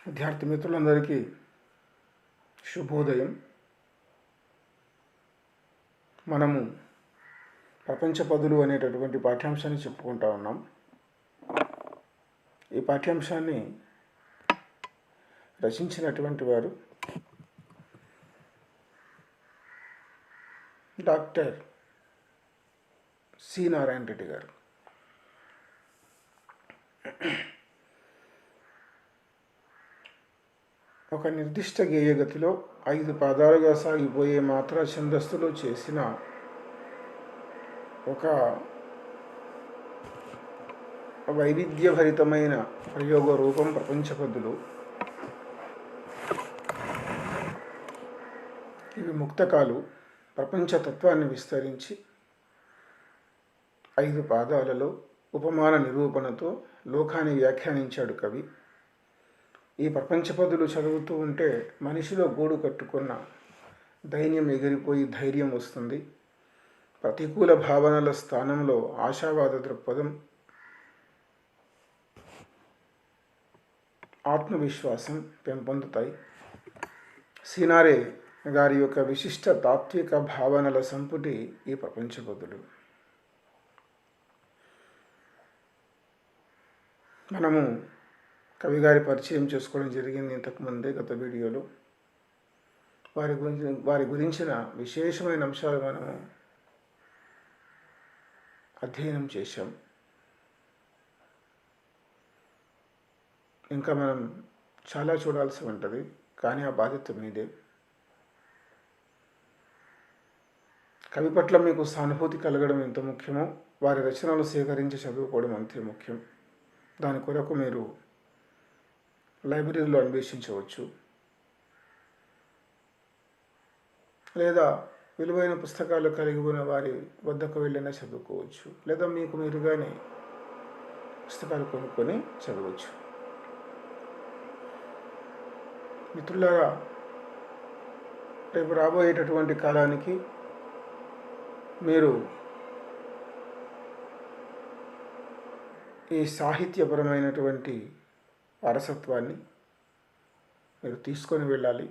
విద్యార్థి మిత్రులందరికీ శుభోదయం. మనము ప్రపంచ పదులు అనేటటువంటి పాఠ్యాంశాన్ని చెప్పుకుంటా ఉన్నాం. ఈ పాఠ్యాంశాన్ని రచించినటువంటి వారు డాక్టర్ సి నారాయణ రెడ్డి గారు. ఒక నిర్దిష్ట గేయగతిలో 5 పాదాలుగా సాగిపోయే మాత్రా ఛందస్సులో చేసిన ఒక వైవిధ్యభరితమైన ప్రయోగ రూపం ప్రపంచ పద్దులు. ఇవి ముక్తకాలు ప్రపంచ తత్వాన్ని విస్తరించి 5 పాదాలలో ఉపమాన నిరూపణతో లోకాన్ని వ్యాఖ్యానించాడు కవి. ఈ ప్రపంచ పదులు చదువుతూ ఉంటే మనిషిలో గూడు కట్టుకున్న దైన్యం ఎగిరిపోయి ధైర్యం వస్తుంది. ప్రతికూల భావనల స్థానంలో ఆశావాద దృక్పథం, ఆత్మవిశ్వాసం పెంపొందుతాయి. సినారే గారి యొక్క విశిష్ట తాత్విక భావనల సంపుటి ఈ ప్రపంచ పదులు. మనము కవిగారి పరిచయం చేసుకోవడం జరిగింది ఇంతకుముందే గత వీడియోలో. వారి గురించిన విశేషమైన అంశాలు మనము అధ్యయనం చేశాం. ఇంకా మనం చాలా చూడాల్సి ఉంటుంది, కానీ ఆ బాధ్యత మీదే. కవి పట్ల మీకు సానుభూతి కలగడం ఎంత ముఖ్యమో వారి రచనలు సేకరించి చదువుకోవడం అంతే ముఖ్యం. దాని కొరకు మీరు లైబ్రరీలో అన్వేషించవచ్చు, లేదా విలువైన పుస్తకాలు కలిగి ఉన్న వారి వద్దకు వెళ్ళినా చదువుకోవచ్చు, లేదా మీకు మీరుగానే పుస్తకాలు కొనుక్కొని చదవచ్చు. మిత్రులారా, రేపు రాబోయేటటువంటి కాలానికి మీరు ఈ సాహిత్యపరమైనటువంటి వారసత్వాన్ని మీరు తీసుకొని వెళ్ళాలి.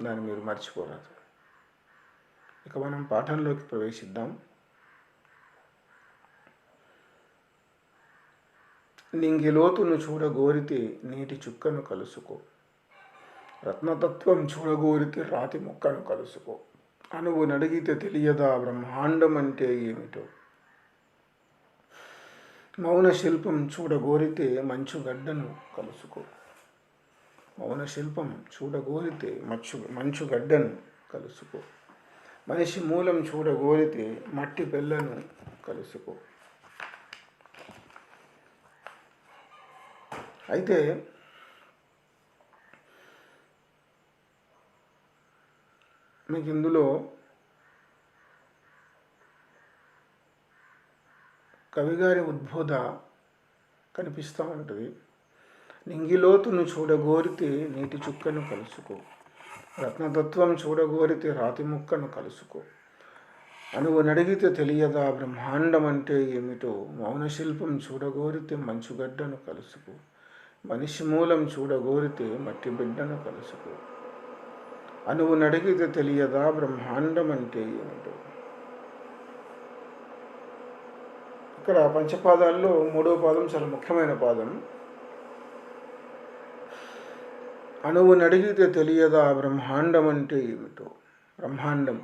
దాన్ని మీరు మర్చిపోరాదు. ఇక మనం పాఠంలోకి ప్రవేశిద్దాం. నింగిలోతును చూడగోరితే నీటి చుక్కను కలుసుకో, రత్నతత్వం చూడగోరితే రాతి ముక్కను కలుసుకో, అనువు నడిగితే తెలియదా బ్రహ్మాండం అంటే ఏమిటో, మౌన శిల్పం చూడగోరితే మంచుగడ్డను కలుసుకో, మౌన శిల్పం చూడగోరితే మంచుగడ్డను కలుసుకో, మనిషి మూలం చూడగోరితే మట్టి పెళ్ళను కలుసుకో. అయితే మీకు ఇందులో కవిగారి ఉద్బోధ కనిపిస్తూ ఉంటుంది. నింగిలోతును చూడగోరితే నీటి చుక్కను కలుసుకో, రత్నతత్వం చూడగోరితే రాతి ముక్కను కలుసుకో, అనువు నడిగితే తెలియదా బ్రహ్మాండం అంటే ఏమిటో, మౌనశిల్పం చూడగోరితే మంచుగడ్డను కలుసుకో, మనిషి మూలం చూడగోరితే మట్టి బిడ్డను కలుసుకో, అనువు నడిగితే తెలియదా బ్రహ్మాండం అంటే ఏమిటో. ఇక్కడ పంచపాదాల్లో 3వ పాదం చాలా ముఖ్యమైన పాదం. అనువు నడిగితే తెలియదా బ్రహ్మాండం అంటే ఏమిటో. బ్రహ్మాండం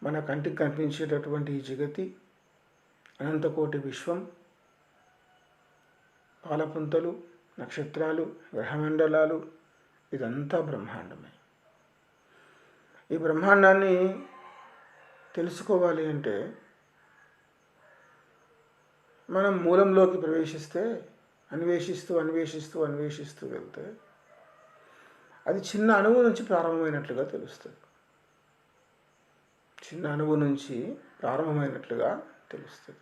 మన కంటికి కనిపించేటటువంటి ఈ జగతి, అనంతకోటి విశ్వం, పాలపుంతలు, నక్షత్రాలు, గ్రహమండలాలు, ఇదంతా బ్రహ్మాండమే. ఈ బ్రహ్మాండాన్ని తెలుసుకోవాలి అంటే మనం మూలంలోకి ప్రవేశిస్తే, అన్వేషిస్తూ వెళ్తే అది చిన్న అణువు నుంచి ప్రారంభమైనట్లుగా తెలుస్తుంది. చిన్న అణువు నుంచి ప్రారంభమైనట్లుగా తెలుస్తుంది.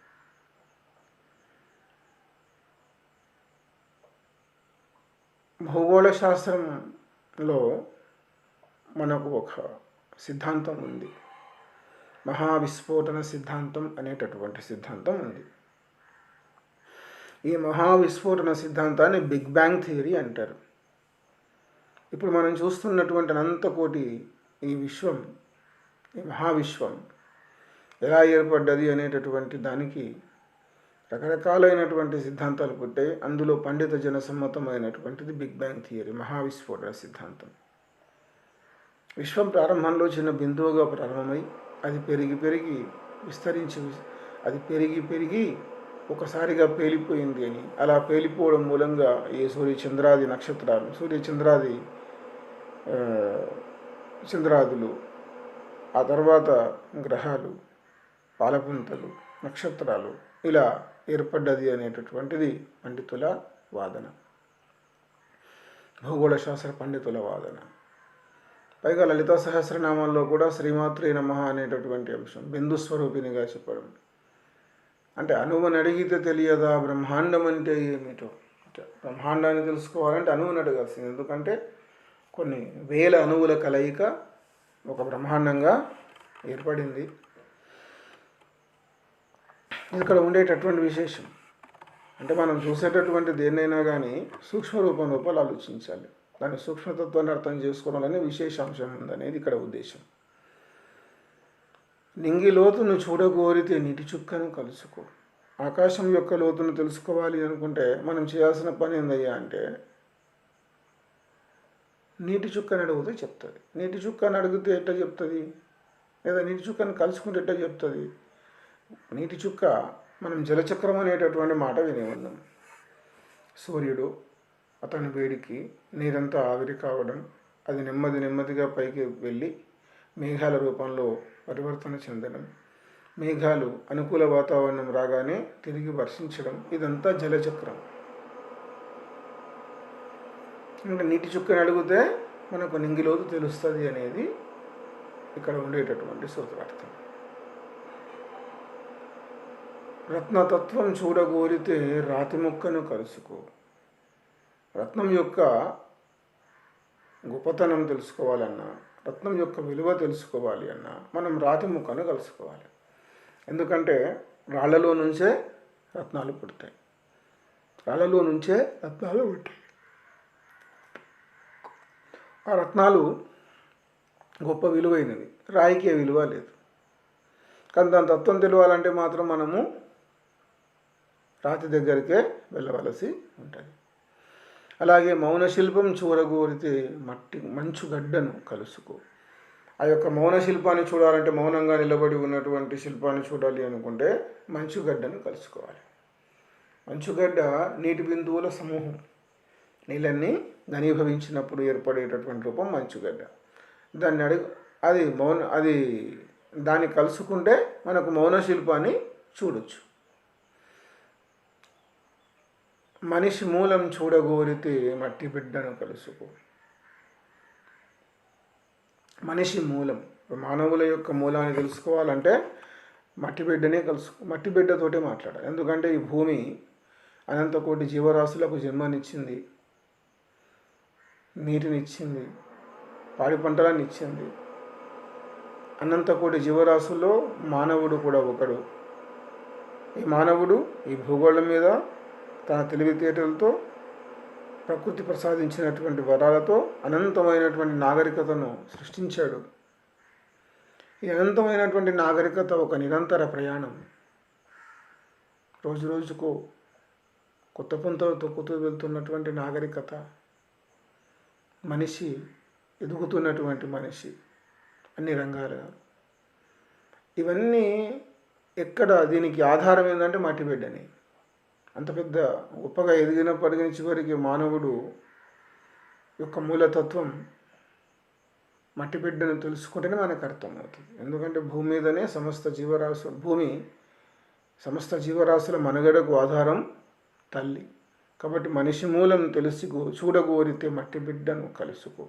భూగోళ శాస్త్రంలో మనకు ఒక సిద్ధాంతం ఉంది. మహావిస్ఫోటన సిద్ధాంతం అనేటటువంటి సిద్ధాంతం ఉంది. ఈ మహావిస్ఫోటన సిద్ధాంతాన్ని బిగ్ బ్యాంగ్ థియరీ అంటారు. ఇప్పుడు మనం చూస్తున్నటువంటి అనంతకోటి ఈ విశ్వం, ఈ మహావిశ్వం ఎలా ఏర్పడ్డది అనేటటువంటి దానికి రకరకాలైనటువంటి సిద్ధాంతాలు పుట్టాయి. అందులో పండిత జనసమ్మతమైనటువంటిది బిగ్ బ్యాంగ్ థియరీ, మహావిస్ఫోటన సిద్ధాంతం. విశ్వం ప్రారంభంలో చిన్న బిందువుగా ప్రారంభమై అది పెరిగి పెరిగి విస్తరించి అది పెరిగి పెరిగి ఒకసారిగా పేలిపోయింది అని, అలా పేలిపోవడం మూలంగా ఈ సూర్యచంద్రాది నక్షత్రాలు, సూర్యచంద్రాది చంద్రాదులు, ఆ తర్వాత గ్రహాలు, పాలపుంతలు, నక్షత్రాలు ఇలా ఏర్పడ్డది అనేటటువంటిది పండితుల వాదన, భూగోళ శాస్త్ర పండితుల వాదన. పైగా లలితా సహస్రనామాల్లో కూడా శ్రీమాత్రే నమః అనేటటువంటి అంశం బిందుస్వరూపిణిగా చెప్పడం. అంటే అణువుని అడిగితే తెలియదా బ్రహ్మాండం అంటే ఏమిటో. బ్రహ్మాండాన్ని తెలుసుకోవాలంటే అణువుని అడగాల్సింది. ఎందుకంటే కొన్ని వేల అణువుల కలయిక ఒక బ్రహ్మాండంగా ఏర్పడింది. ఇక్కడ ఉండేటటువంటి విశేషం అంటే మనం చూసేటటువంటి దేన్నైనా కానీ సూక్ష్మరూపం లోపల ఆలోచించాలి. దాని సూక్ష్మతత్వాన్ని అర్థం చేసుకోవాలనే విశేషాంశం ఉందనేది ఇక్కడ ఉద్దేశం. నింగి లోతును చూడగోరితే నీటి చుక్కను కలుసుకో. ఆకాశం యొక్క లోతును తెలుసుకోవాలి అనుకుంటే మనం చేయాల్సిన పని ఏందయ్యా అంటే నీటి చుక్కని అడిగితే చెప్తుంది. నీటి చుక్కని అడిగితే ఎట్లా చెప్తుంది, లేదా నీటి చుక్కని కలుసుకుంటే ఎట్లా చెప్తుంది? నీటి చుక్క మనం జలచక్రం అనేటటువంటి మాట విని ఉన్నాం. సూర్యుడు అతని వేడికి నీరంతా ఆవిరి కావడం, అది నెమ్మదిగా పైకి వెళ్ళి మేఘాల రూపంలో పరివర్తన చెందడం, మేఘాలు అనుకూల వాతావరణం రాగానే తిరిగి వర్షించడం, ఇదంతా జలచక్రం. అంటే నీటి చుక్కని అడిగితే మనకు నింగిలోతు తెలుస్తుంది అనేది ఇక్కడ ఉండేటటువంటి సూత్రార్థం. రత్నతత్వం చూడగోరితే రాతి ముక్కను కలుసుకో. రత్నం యొక్క గొప్పతనం తెలుసుకోవాలన్నా, రత్నం యొక్క విలువ తెలుసుకోవాలి అన్నా మనం రాతి ముక్కను కలుసుకోవాలి. ఎందుకంటే రాళ్లలో నుంచే రత్నాలు పుడతాయి, రాళ్లలో నుంచే రత్నాలు పుట్టాయి. ఆ రత్నాలు గొప్ప విలువైనవి, రాయికే విలువ లేదు. కానీ దాని తత్వం తెలియాలంటే మాత్రం మనము రాతి దగ్గరికే వెళ్ళవలసి ఉంటుంది. అలాగే మౌన శిల్పం చూడగోరితే మంచు గడ్డను కలుసుకో. ఆ యొక్క మౌన శిల్పాన్ని చూడాలంటే, మౌనంగా నిలబడి ఉన్నటువంటి శిల్పాన్ని చూడాలి అనుకుంటే మంచుగడ్డను కలుసుకోవాలి. మంచుగడ్డ నీటి బిందువుల సమూహం, నీళ్ళన్నీ ఘనీభవించినప్పుడు ఏర్పడేటటువంటి రూపం మంచుగడ్డ. దాన్ని కలుసుకుంటే మనకు మౌన శిల్పాన్ని చూడొచ్చు. మనిషి మూలం చూడగోరితే మట్టి బిడ్డను కలుసుకో. మనిషి మూలం, మానవుల యొక్క మూలాన్ని తెలుసుకోవాలంటే మట్టి బిడ్డనే మట్టి బిడ్డతోటే మాట్లాడాలి. ఎందుకంటే ఈ భూమి అనంతకోటి జీవరాశులకు జన్మనిచ్చింది, నీటినిచ్చింది, పాడి పంటలను ఇచ్చింది. అనంతకోటి జీవరాశుల్లో మానవుడు కూడా ఒకడు. ఈ మానవుడు ఈ భూగోళం మీద తన తెలివితేటలతో, ప్రకృతి ప్రసాదించినటువంటి వరాలతో అనంతమైనటువంటి నాగరికతను సృష్టించాడు. ఈ అనంతమైనటువంటి నాగరికత ఒక నిరంతర ప్రయాణం. రోజు రోజుకు కొత్త పుంతలు తొక్కుతూ వెళ్తున్నటువంటి నాగరికత, మనిషి ఎదుగుతున్నటువంటి మనిషి అన్ని రంగాలుగా. ఇవన్నీ ఎక్కడ దీనికి ఆధారం ఏంటంటే మట్టి బిడ్డని. అంత పెద్ద గొప్పగా ఎదిగినప్పటికీ చివరికి మానవుడు యొక్క మూలతత్వం మట్టి బిడ్డను తెలుసుకుంటేనే మనకు అర్థమవుతుంది. ఎందుకంటే భూమి మీదనే సమస్త జీవరాశుల మనుగడకు ఆధారం తల్లి. కాబట్టి మనిషి మూలం చూడగోరితే మట్టి బిడ్డను కలుసుకో.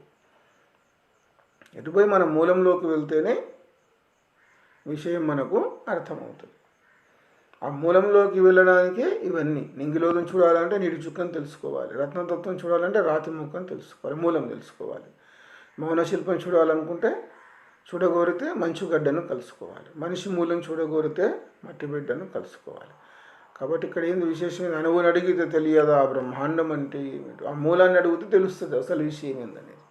ఎటుపోయి మన మూలంలోకి వెళ్తేనే విషయం మనకు అర్థమవుతుంది. ఆ మూలంలోకి వెళ్ళడానికి ఇవన్నీ, నింగిలోతం చూడాలంటే నీటి చుక్కను తెలుసుకోవాలి, రత్నతత్వం చూడాలంటే రాతి ముక్కను తెలుసుకోవాలి, మూలం తెలుసుకోవాలి. మౌన శిల్పం చూడాలనుకుంటే చూడగోరితే మంచుగడ్డను కలుసుకోవాలి. మనిషి మూలం చూడగోరితే మట్టి బిడ్డను కలుసుకోవాలి. కాబట్టి ఇక్కడ ఏంది విశేషమైన అణువుని అడిగితే తెలియదా బ్రహ్మాండం అంటే ఏమిటి, ఆ మూలాన్ని అడిగితే తెలుస్తుంది అసలు విషయం ఏందనేది.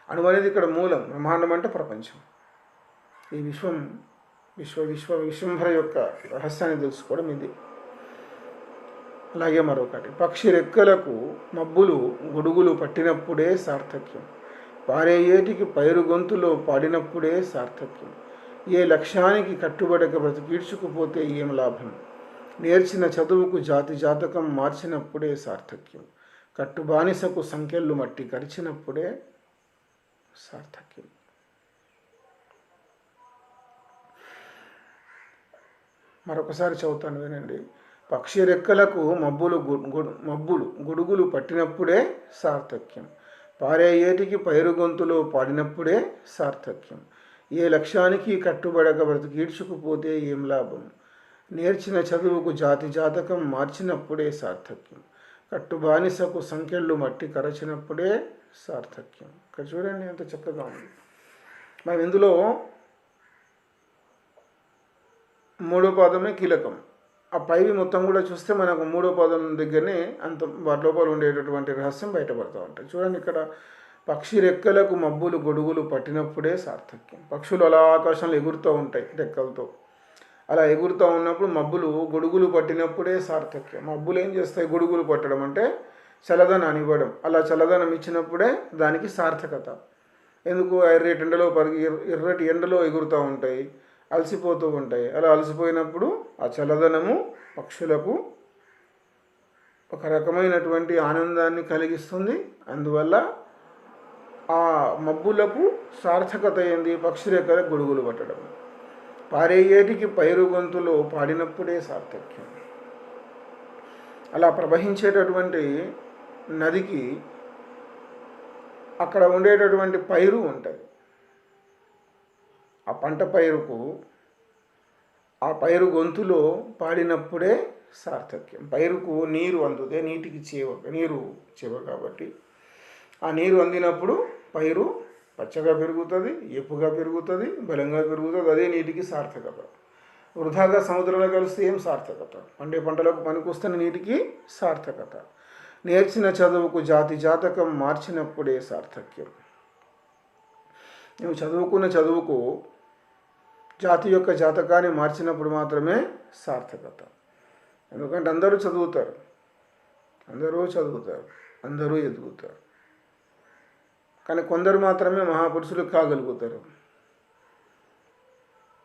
అణువు అనేది ఇక్కడ మూలం, బ్రహ్మాండం అంటే ప్రపంచం. ఈ విశ్వంభర యొక్క రహస్యాన్ని తెలుసుకోవడం ఇది. అలాగే మరొకటి, పక్షి రెక్కలకు మబ్బులు గొడుగులు పట్టినప్పుడే సార్థక్యం, పారే ఏటికి పైరు గొంతులో పాడినప్పుడే సార్థక్యం, ఏ లక్ష్యానికి కట్టుబడక బ్రతికీడ్చుకుపోతే ఏం లాభం, నేర్చిన చదువుకు జాతి జాతకం మార్చినప్పుడే సార్థక్యం, కట్టుబానిసకు సంఖ్యలు మట్టి కరిచినప్పుడే సార్థక్యం. మరొకసారి చదువుతాను వినండి. పక్షి రెక్కలకు మబ్బులు గొడుగులు పట్టినప్పుడే సార్థక్యం, పారే ఏటికి పైరు గొంతులో పాడినప్పుడే సార్థక్యం, ఏ లక్ష్యానికి కట్టుబడక బ్రతికీడ్చుకుపోతే ఏం లాభం, నేర్చిన చదువుకు జాతి జాతకం మార్చినప్పుడే సార్థక్యం, కట్టుబానిసకు సంఖ్యలు మట్టి కరచినప్పుడే సార్థక్యం. ఇక్కడ చూడండి ఎంత చక్కగా ఉంది. మనం ఇందులో మూడో పాదమే కీలకం. ఆ పైవి మొత్తం కూడా చూస్తే మనకు మూడో పాదం దగ్గరనే అంత వాటి లోపల ఉండేటటువంటి రహస్యం బయటపడుతూ ఉంటాయి. చూడండి ఇక్కడ, పక్షి రెక్కలకు మబ్బులు గొడుగులు పట్టినప్పుడే సార్థక్యం. పక్షులు అలా ఆకాశంలో ఎగురుతూ ఉంటాయి రెక్కలతో. అలా ఎగురుతూ ఉన్నప్పుడు మబ్బులు గొడుగులు పట్టినప్పుడే సార్థక్యం. మబ్బులు ఏం చేస్తాయి? గొడుగులు పట్టడం అంటే చల్లదనాన్ని ఇవ్వడం. అలా చల్లదనం ఇచ్చినప్పుడే దానికి సార్థకత. ఎందుకు? ఎర్రటి ఎండలో ఎగురుతూ ఉంటాయి, అలసిపోతూ ఉంటాయి. అలా అలసిపోయినప్పుడు ఆ చల్లదనము పక్షులకు ఒక రకమైనటువంటి ఆనందాన్ని కలిగిస్తుంది. అందువల్ల ఆ మబ్బులకు సార్థకత ఏంది? పక్షి రెక్కల గొడుగులు పట్టడం. పారే ఏటికి పైరు గొంతులో పాడినప్పుడే సార్థక్యం. అలా ప్రవహించేటటువంటి నదికి అక్కడ ఉండేటటువంటి పైరు ఉంటుంది. ఆ పంట పైరుకు ఆ పైరు గొంతులో పాడినప్పుడే సార్థక్యం. పైరుకు నీరు అందుతే, నీరు చేవ కాబట్టి ఆ నీరు అందినప్పుడు పైరు పచ్చగా పెరుగుతుంది, ఏపుగా పెరుగుతుంది, బలంగా పెరుగుతుంది. అదే నీటికి సార్థకత. వృధాగా సముద్రంలో కలిస్తే ఏం సార్థకత? పండే పంటలకు పనికొస్తున్న నీటికి సార్థకత. నేర్చిన చదువుకు జాతి జాతకం మార్చినప్పుడే సార్థక్యం. నువ్వు చదువుకున్న చదువుకు జాతి యొక్క జాతకాన్ని మార్చినప్పుడు మాత్రమే సార్థకత. ఎందుకంటే అందరూ చదువుతారు, అందరూ ఎదుగుతారు. కానీ కొందరు మాత్రమే మహాపురుషులు కాగలుగుతారు.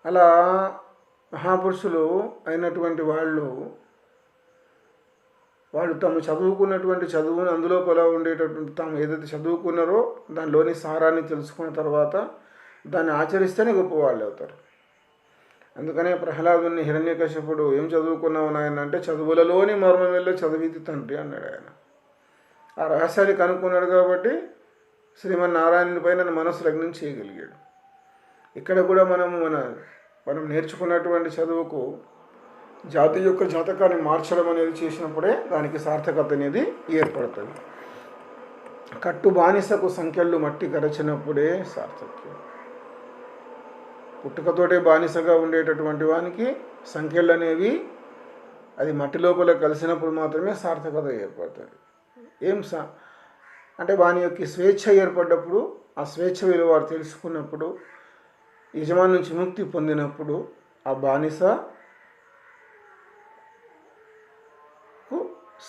అలా మహాపురుషులు అయినటువంటి వాళ్ళు తాము చదువుకున్నటువంటి చదువును అందులోపల ఉండేటటువంటి తాము ఏదైతే చదువుకున్నారో దానిలోని సారాన్ని తెలుసుకున్న తర్వాత దాన్ని ఆచరిస్తేనే గొప్పవాళ్ళు అవుతారు. అందుకనే ప్రహ్లాదుని హిరణ్యకశిపుడు ఏం చదువుకున్నావు నాయన అంటే, చదువులలోని మర్మం వెళ్ళి చదివిది తండ్రి అన్నాడు ఆయన. ఆ రహస్యాన్ని కనుక్కున్నాడు కాబట్టి శ్రీమన్నారాయణునిపై నన్ను మనసు లగ్నం చేయగలిగాడు. ఇక్కడ కూడా మనం నేర్చుకున్నటువంటి చదువుకు జాతి యొక్క జాతకాన్ని మార్చడం అనేది చేసినప్పుడే దానికి సార్థకత అనేది ఏర్పడుతుంది. కట్టు బానిసకు సంఖ్యలు మట్టి కరచినప్పుడే సార్థక్యం. పుట్టుకతోటే బానిసగా ఉండేటటువంటి వానికి సంఖ్యలు అనేవి అది మట్టి లోపల కలిసినప్పుడు మాత్రమే సార్థకత ఏర్పడుతుంది. అంటే వాని యొక్క స్వేచ్ఛ ఏర్పడ్డప్పుడు, ఆ స్వేచ్ఛ విలువ వారు తెలుసుకున్నప్పుడు, యజమాని నుంచి ముక్తి పొందినప్పుడు ఆ బానిసకు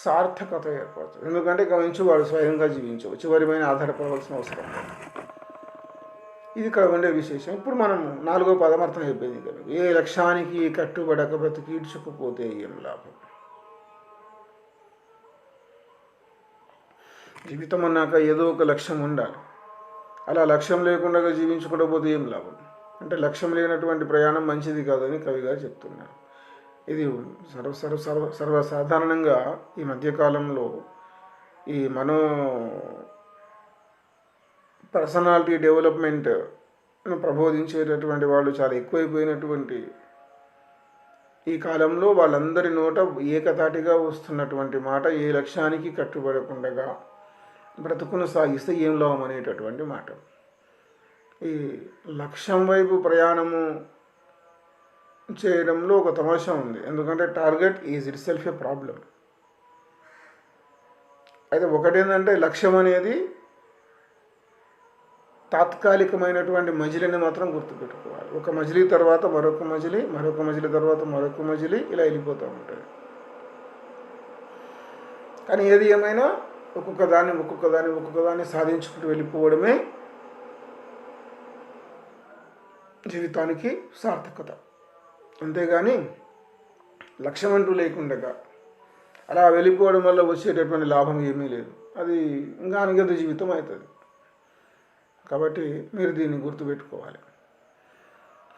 సార్థకత ఏర్పడుతుంది. ఎందుకంటే గమనించి వాడు స్వయంగా జీవించవు, చివరిమైన ఆధారపడవలసిన అవసరం. ఇది ఇక్కడ ఉండే విశేషం. ఇప్పుడు మనం 4వ పదం అర్థం అయిపోయింది కదా. ఏ లక్ష్యానికి కట్టుబడక బ్రతికీడ్చుకుపోతే ఏం లాభం. జీవితం అన్నాక ఏదో ఒక లక్ష్యం ఉండాలి. అలా లక్ష్యం లేకుండా జీవించుకుంటూ పోతే ఏం లాభం. అంటే లక్ష్యం లేనటువంటి ప్రయాణం మంచిది కాదని కవి గారు చెప్తున్నారు. ఇది సర్వసాధారణంగా ఈ మధ్యకాలంలో ఈ పర్సనాలిటీ డెవలప్మెంట్ ప్రబోధించేటటువంటి వాళ్ళు చాలా ఎక్కువైపోయినటువంటి ఈ కాలంలో వాళ్ళందరి నోట ఏకతాటిగా వస్తున్నటువంటి మాట, ఏ లక్ష్యానికి కట్టుబడకుండా బ్రతుకును సాగిస్తే ఏం లాభం అనేటటువంటి మాట. ఈ లక్ష్యం వైపు ప్రయాణము చేయడంలో ఒక తమాషా ఉంది. ఎందుకంటే target is it self A problem. అయితే ఒకటేంటంటే లక్ష్యం అనేది తాత్కాలికమైనటువంటి మజిలీని మాత్రం గుర్తుపెట్టుకోవాలి. ఒక మజిలీ తర్వాత మరొక మజిలీ, మరొక మజిలీ తర్వాత మరొక మజిలీ, ఇలా వెళ్ళిపోతూ ఉంటుంది. కానీ ఏది ఏమైనా ఒక్కొక్క దాన్ని సాధించుకుంటూ వెళ్ళిపోవడమే జీవితానికి సార్థకత. అంతేగాని లక్ష్యం అంటూ లేకుండా అలా వెళ్ళిపోవడం వల్ల వచ్చేటటువంటి లాభం ఏమీ లేదు. అది ఇంకా అనిగత జీవితం అవుతుంది. కాబట్టి మీరు దీన్ని గుర్తుపెట్టుకోవాలి.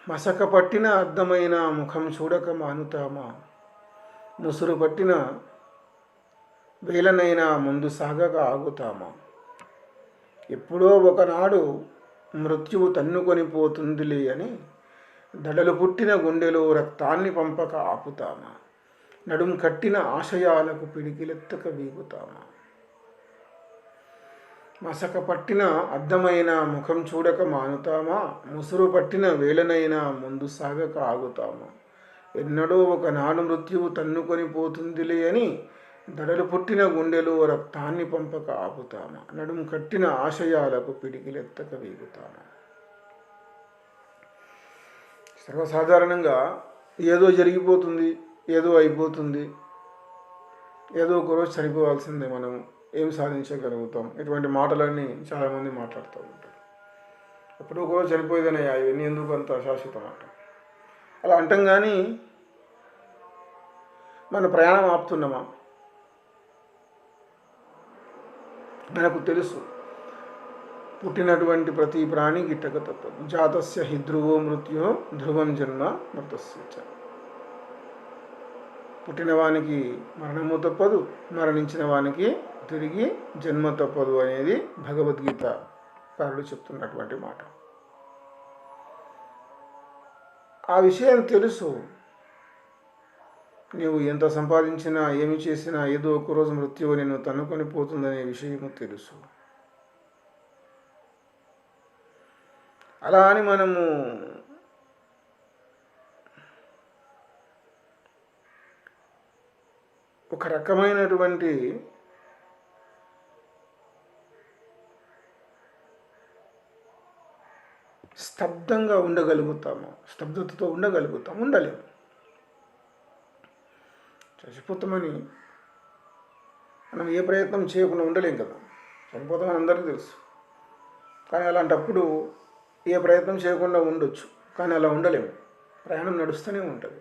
మసక పట్టిన అద్దమైన ముఖం చూడక మానుతామా, ముసురు పట్టిన వేలనైనా ముందు సాగక ఆగుతామా, ఎప్పుడో ఒకనాడు మృత్యువు తన్నుకొని పోతుందిలే అని దడలు పుట్టిన గుండెలో రక్తాన్ని పంపక ఆపుతామా, నడుం కట్టిన ఆశయాలకు పిడికిలెత్తక వీగుతామా. మసక పట్టిన అద్దమైన ముఖం చూడక మానుతామా, ముసురు పట్టిన వేలనైనా ముందు సాగక ఆగుతామా, ఎన్నడో ఒకనాడు మృత్యువు తన్నుకొని పోతుందిలే అని దడలు పుట్టిన గుండెలో రక్తాన్ని పంపక ఆపుతామా, నడుం కట్టిన ఆశయాలకు పిడికిలెత్తక వీగుతామా. సర్వసాధారణంగా ఏదో జరిగిపోతుంది, ఏదో అయిపోతుంది, ఏదో ఒకరోజు చనిపోవాల్సిందే, మనం ఏం సాధించగలుగుతాం, ఇటువంటి మాటలన్నీ చాలామంది మాట్లాడుతూ ఉంటారు. ఎప్పుడో ఒకరోజు చనిపోయేదనయ్యా, ఇవన్నీ ఎందుకు అంత శాశ్వతం అంట అలా అంటాం. కానీ మన ప్రయాణం ఆపుతున్నామా? మనకు తెలుసు పుట్టినటువంటి ప్రతి ప్రాణి గిట్టక తప్పదు. జాతస్య హి ధ్రువో మృత్యు ధ్రువం జన్మ మృతస్య. పుట్టిన వానికి మరణము తప్పదు, మరణించిన వానికి తిరిగి జన్మ తప్పదు అనేది భగవద్గీత కారుడు చెప్తున్నటువంటి మాట. ఆ విషయం తెలుసు. నీవు ఎంత సంపాదించినా ఏమి చేసినా ఏదో ఒకరోజు మృత్యువు నిన్ను తన్నుకొని పోతుందనే విషయము తెలుసు. అలా అని మనము ఒక రకమైనటువంటి స్తబ్దంగా ఉండగలుగుతాము, స్తబ్దతతో ఉండగలుగుతాము? ఉండలేము. చచ్చిపోతామని మనం ఏ ప్రయత్నం చేయకుండా ఉండలేం కదా. చనిపోతామని అందరికీ తెలుసు. కానీ అలాంటప్పుడు ఏ ప్రయత్నం చేయకుండా ఉండొచ్చు, కానీ అలా ఉండలేము. ప్రయాణం నడుస్తూనే ఉంటుంది.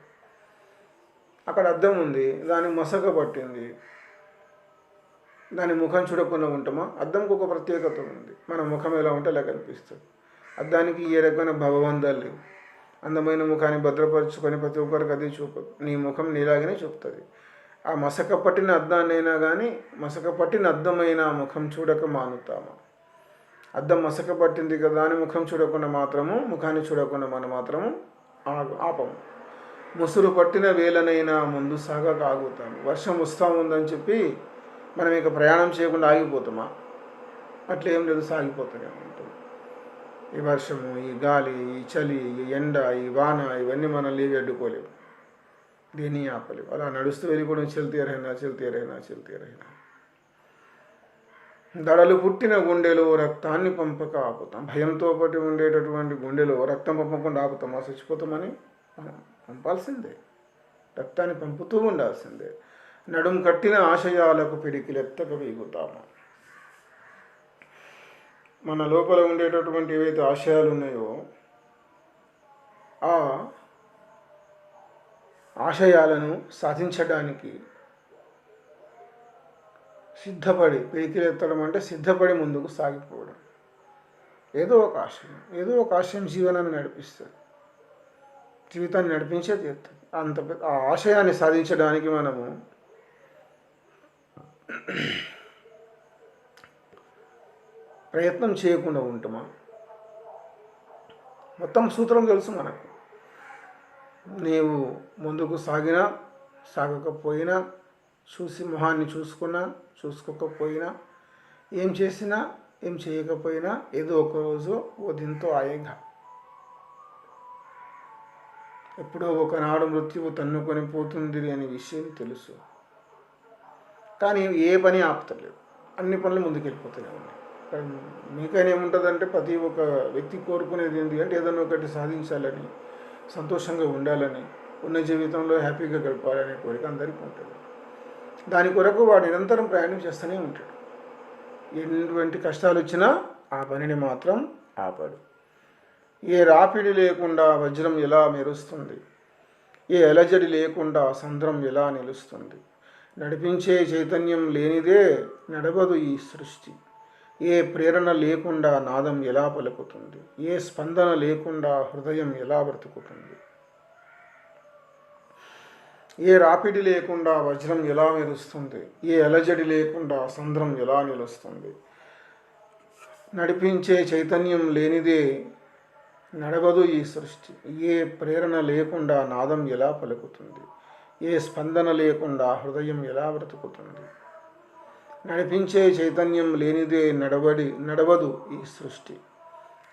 అక్కడ అద్దం ఉంది, దాని మసక పట్టింది, దాని ముఖం చూడకుండా ఉంటామా? అద్దంకు ఒక ప్రత్యేకత ఉంది. మన ముఖం ఎలా ఉంటే అలా కనిపిస్తుంది. అద్దానికి ఏ రకమైన భగవంతాలు లేవు. అందమైన ముఖాన్ని భద్రపరుచుకొని ప్రతి ఒక్కరికి అదే చూపదు. నీ ముఖం నీలాగనే చూపుతుంది. ఆ మసక పట్టిన అద్దాన్నైనా కానీ మసక పట్టిన అద్దమైన ముఖం చూడక మానుతామా. అద్దం మసక పట్టింది కదా అని ముఖం చూడకుండా మాత్రము, ముఖాన్ని చూడకుండా మనం మాత్రము ఆపము. ముసురు పట్టిన వేలనైనా ముందు సాగక ఆగుతాము. వర్షం వస్తూ ఉందని చెప్పి మనం ఇక ప్రయాణం చేయకుండా ఆగిపోతామా? అట్లేం లేదు, సాగిపోతూనే ఉంటాం. ఈ వర్షము, ఈ గాలి, ఈ చలి, ఈ ఎండ, ఈ వాన ఇవన్నీ మనం లేవి అడ్డుకోలేవు, దేన్ని ఆపలేవు. అలా నడుస్తూ వెళ్ళిపోవడం చెల్తీరైనా. దడలు పుట్టిన గుండెలో రక్తాన్ని పంపక ఆపుతాం. భయంతో పాటు ఉండేటటువంటి గుండెలో రక్తం పంపకుండా ఆపుతామా? చచ్చిపోతామని పంపాల్సిందే, రక్తాన్ని పంపుతూ ఉండాల్సిందే. నడుం కట్టిన ఆశయాలకు పిడికిలెత్తక వీగుతాము. మన లోపల ఉండేటటువంటి ఏవైతే ఆశయాలు ఉన్నాయో ఆ ఆశయాలను సాధించడానికి సిద్ధపడి, పిడికిలెత్తడం అంటే సిద్ధపడి ముందుకు సాగిపోవడం. ఏదో ఒక ఆశయం జీవనాన్ని నడిపిస్తుంది, జీవితాన్ని నడిపించే తీరుతుంది. ఆ ఆశయాన్ని సాధించడానికి మనము ప్రయత్నం చేయకుండా ఉంటామా? మొత్తం సూత్రం తెలుసు మనకు. నీవు ముందుకు సాగినా సాగకపోయినా, చూసి మొహాన్ని చూసుకోకపోయినా, ఏం చేసినా ఏం చేయకపోయినా ఏదో ఒకరోజు ఓ దీంతో ఆయేగా, ఎప్పుడో ఒకనాడు మృత్యువు తన్నుకొని పోతుంది అనే విషయం తెలుసు. కానీ ఏ పని ఆపుతలేదు, అన్ని పనులు ముందుకెళ్ళిపోతూనే ఉన్నాయి. మీకైనా ఏముంటుందంటే ప్రతి ఒక్క వ్యక్తి కోరుకునేది ఏంటి అంటే ఏదైనా ఒకటి సాధించాలని, సంతోషంగా ఉండాలని, ఉన్న జీవితంలో హ్యాపీగా గడపాలనే కోరిక అందరికీ ఉంటుంది. దాని కొరకు వాడు నిరంతరం ప్రయాణం చేస్తూనే ఉంటాడు. ఎటువంటి కష్టాలు వచ్చినా ఆ పనిని మాత్రం ఆపాడు. ఏ రాపిడి లేకుండా వజ్రం ఎలా మెరుస్తుంది, ఏ అలజడి లేకుండా సంద్రం ఎలా నిలుస్తుంది, నడిపించే చైతన్యం లేనిదే నడవదు ఈ సృష్టి, ఏ ప్రేరణ లేకుండా నాదం ఎలా పలుకుతుంది, ఏ స్పందన లేకుండా హృదయం ఎలా బ్రతుకుతుంది, ఏ రాపిడి లేకుండా వజ్రం ఎలా మెరుస్తుంది, ఏ అలజడి లేకుండా సంద్రం ఎలా నిలుస్తుంది, నడిపించే చైతన్యం లేనిదే నడవదు ఈ సృష్టి, ఏ ప్రేరణ లేకుండా నాదం ఎలా పలుకుతుంది, ఏ స్పందన లేకుండా హృదయం ఎలా బ్రతుకుతుంది, నడిపించే చైతన్యం లేనిదే నడవదు ఈ సృష్టి.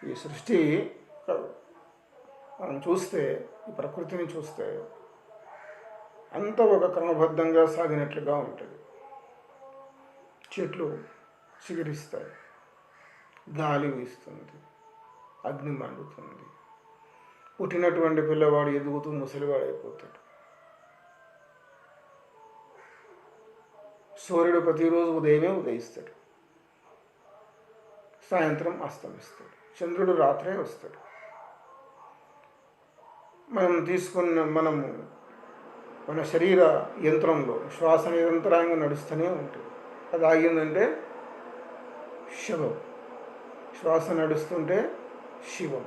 ఈ సృష్టి మనం చూస్తే, ఈ ప్రకృతిని చూస్తే అంత ఒక క్రమబద్ధంగా సాగినట్లుగా ఉంటుంది. చెట్లు చిగురిస్తాయి, గాలి వీస్తుంది, అగ్ని మండుతుంది, పుట్టినటువంటి పిల్లవాడు ఎదుగుతూ ముసలివాడైపోతాడు. సూర్యుడు ప్రతిరోజు ఉదయమే ఉదయిస్తాడు, సాయంత్రం అస్తమిస్తాడు, చంద్రుడు రాత్రే వస్తాడు. మన శరీర యంత్రంలో శ్వాస నిరంతరంగా నడుస్తూనే ఉంటుంది. అది ఆగిందంటే శవం, శ్వాస నడుస్తుంటే శివం.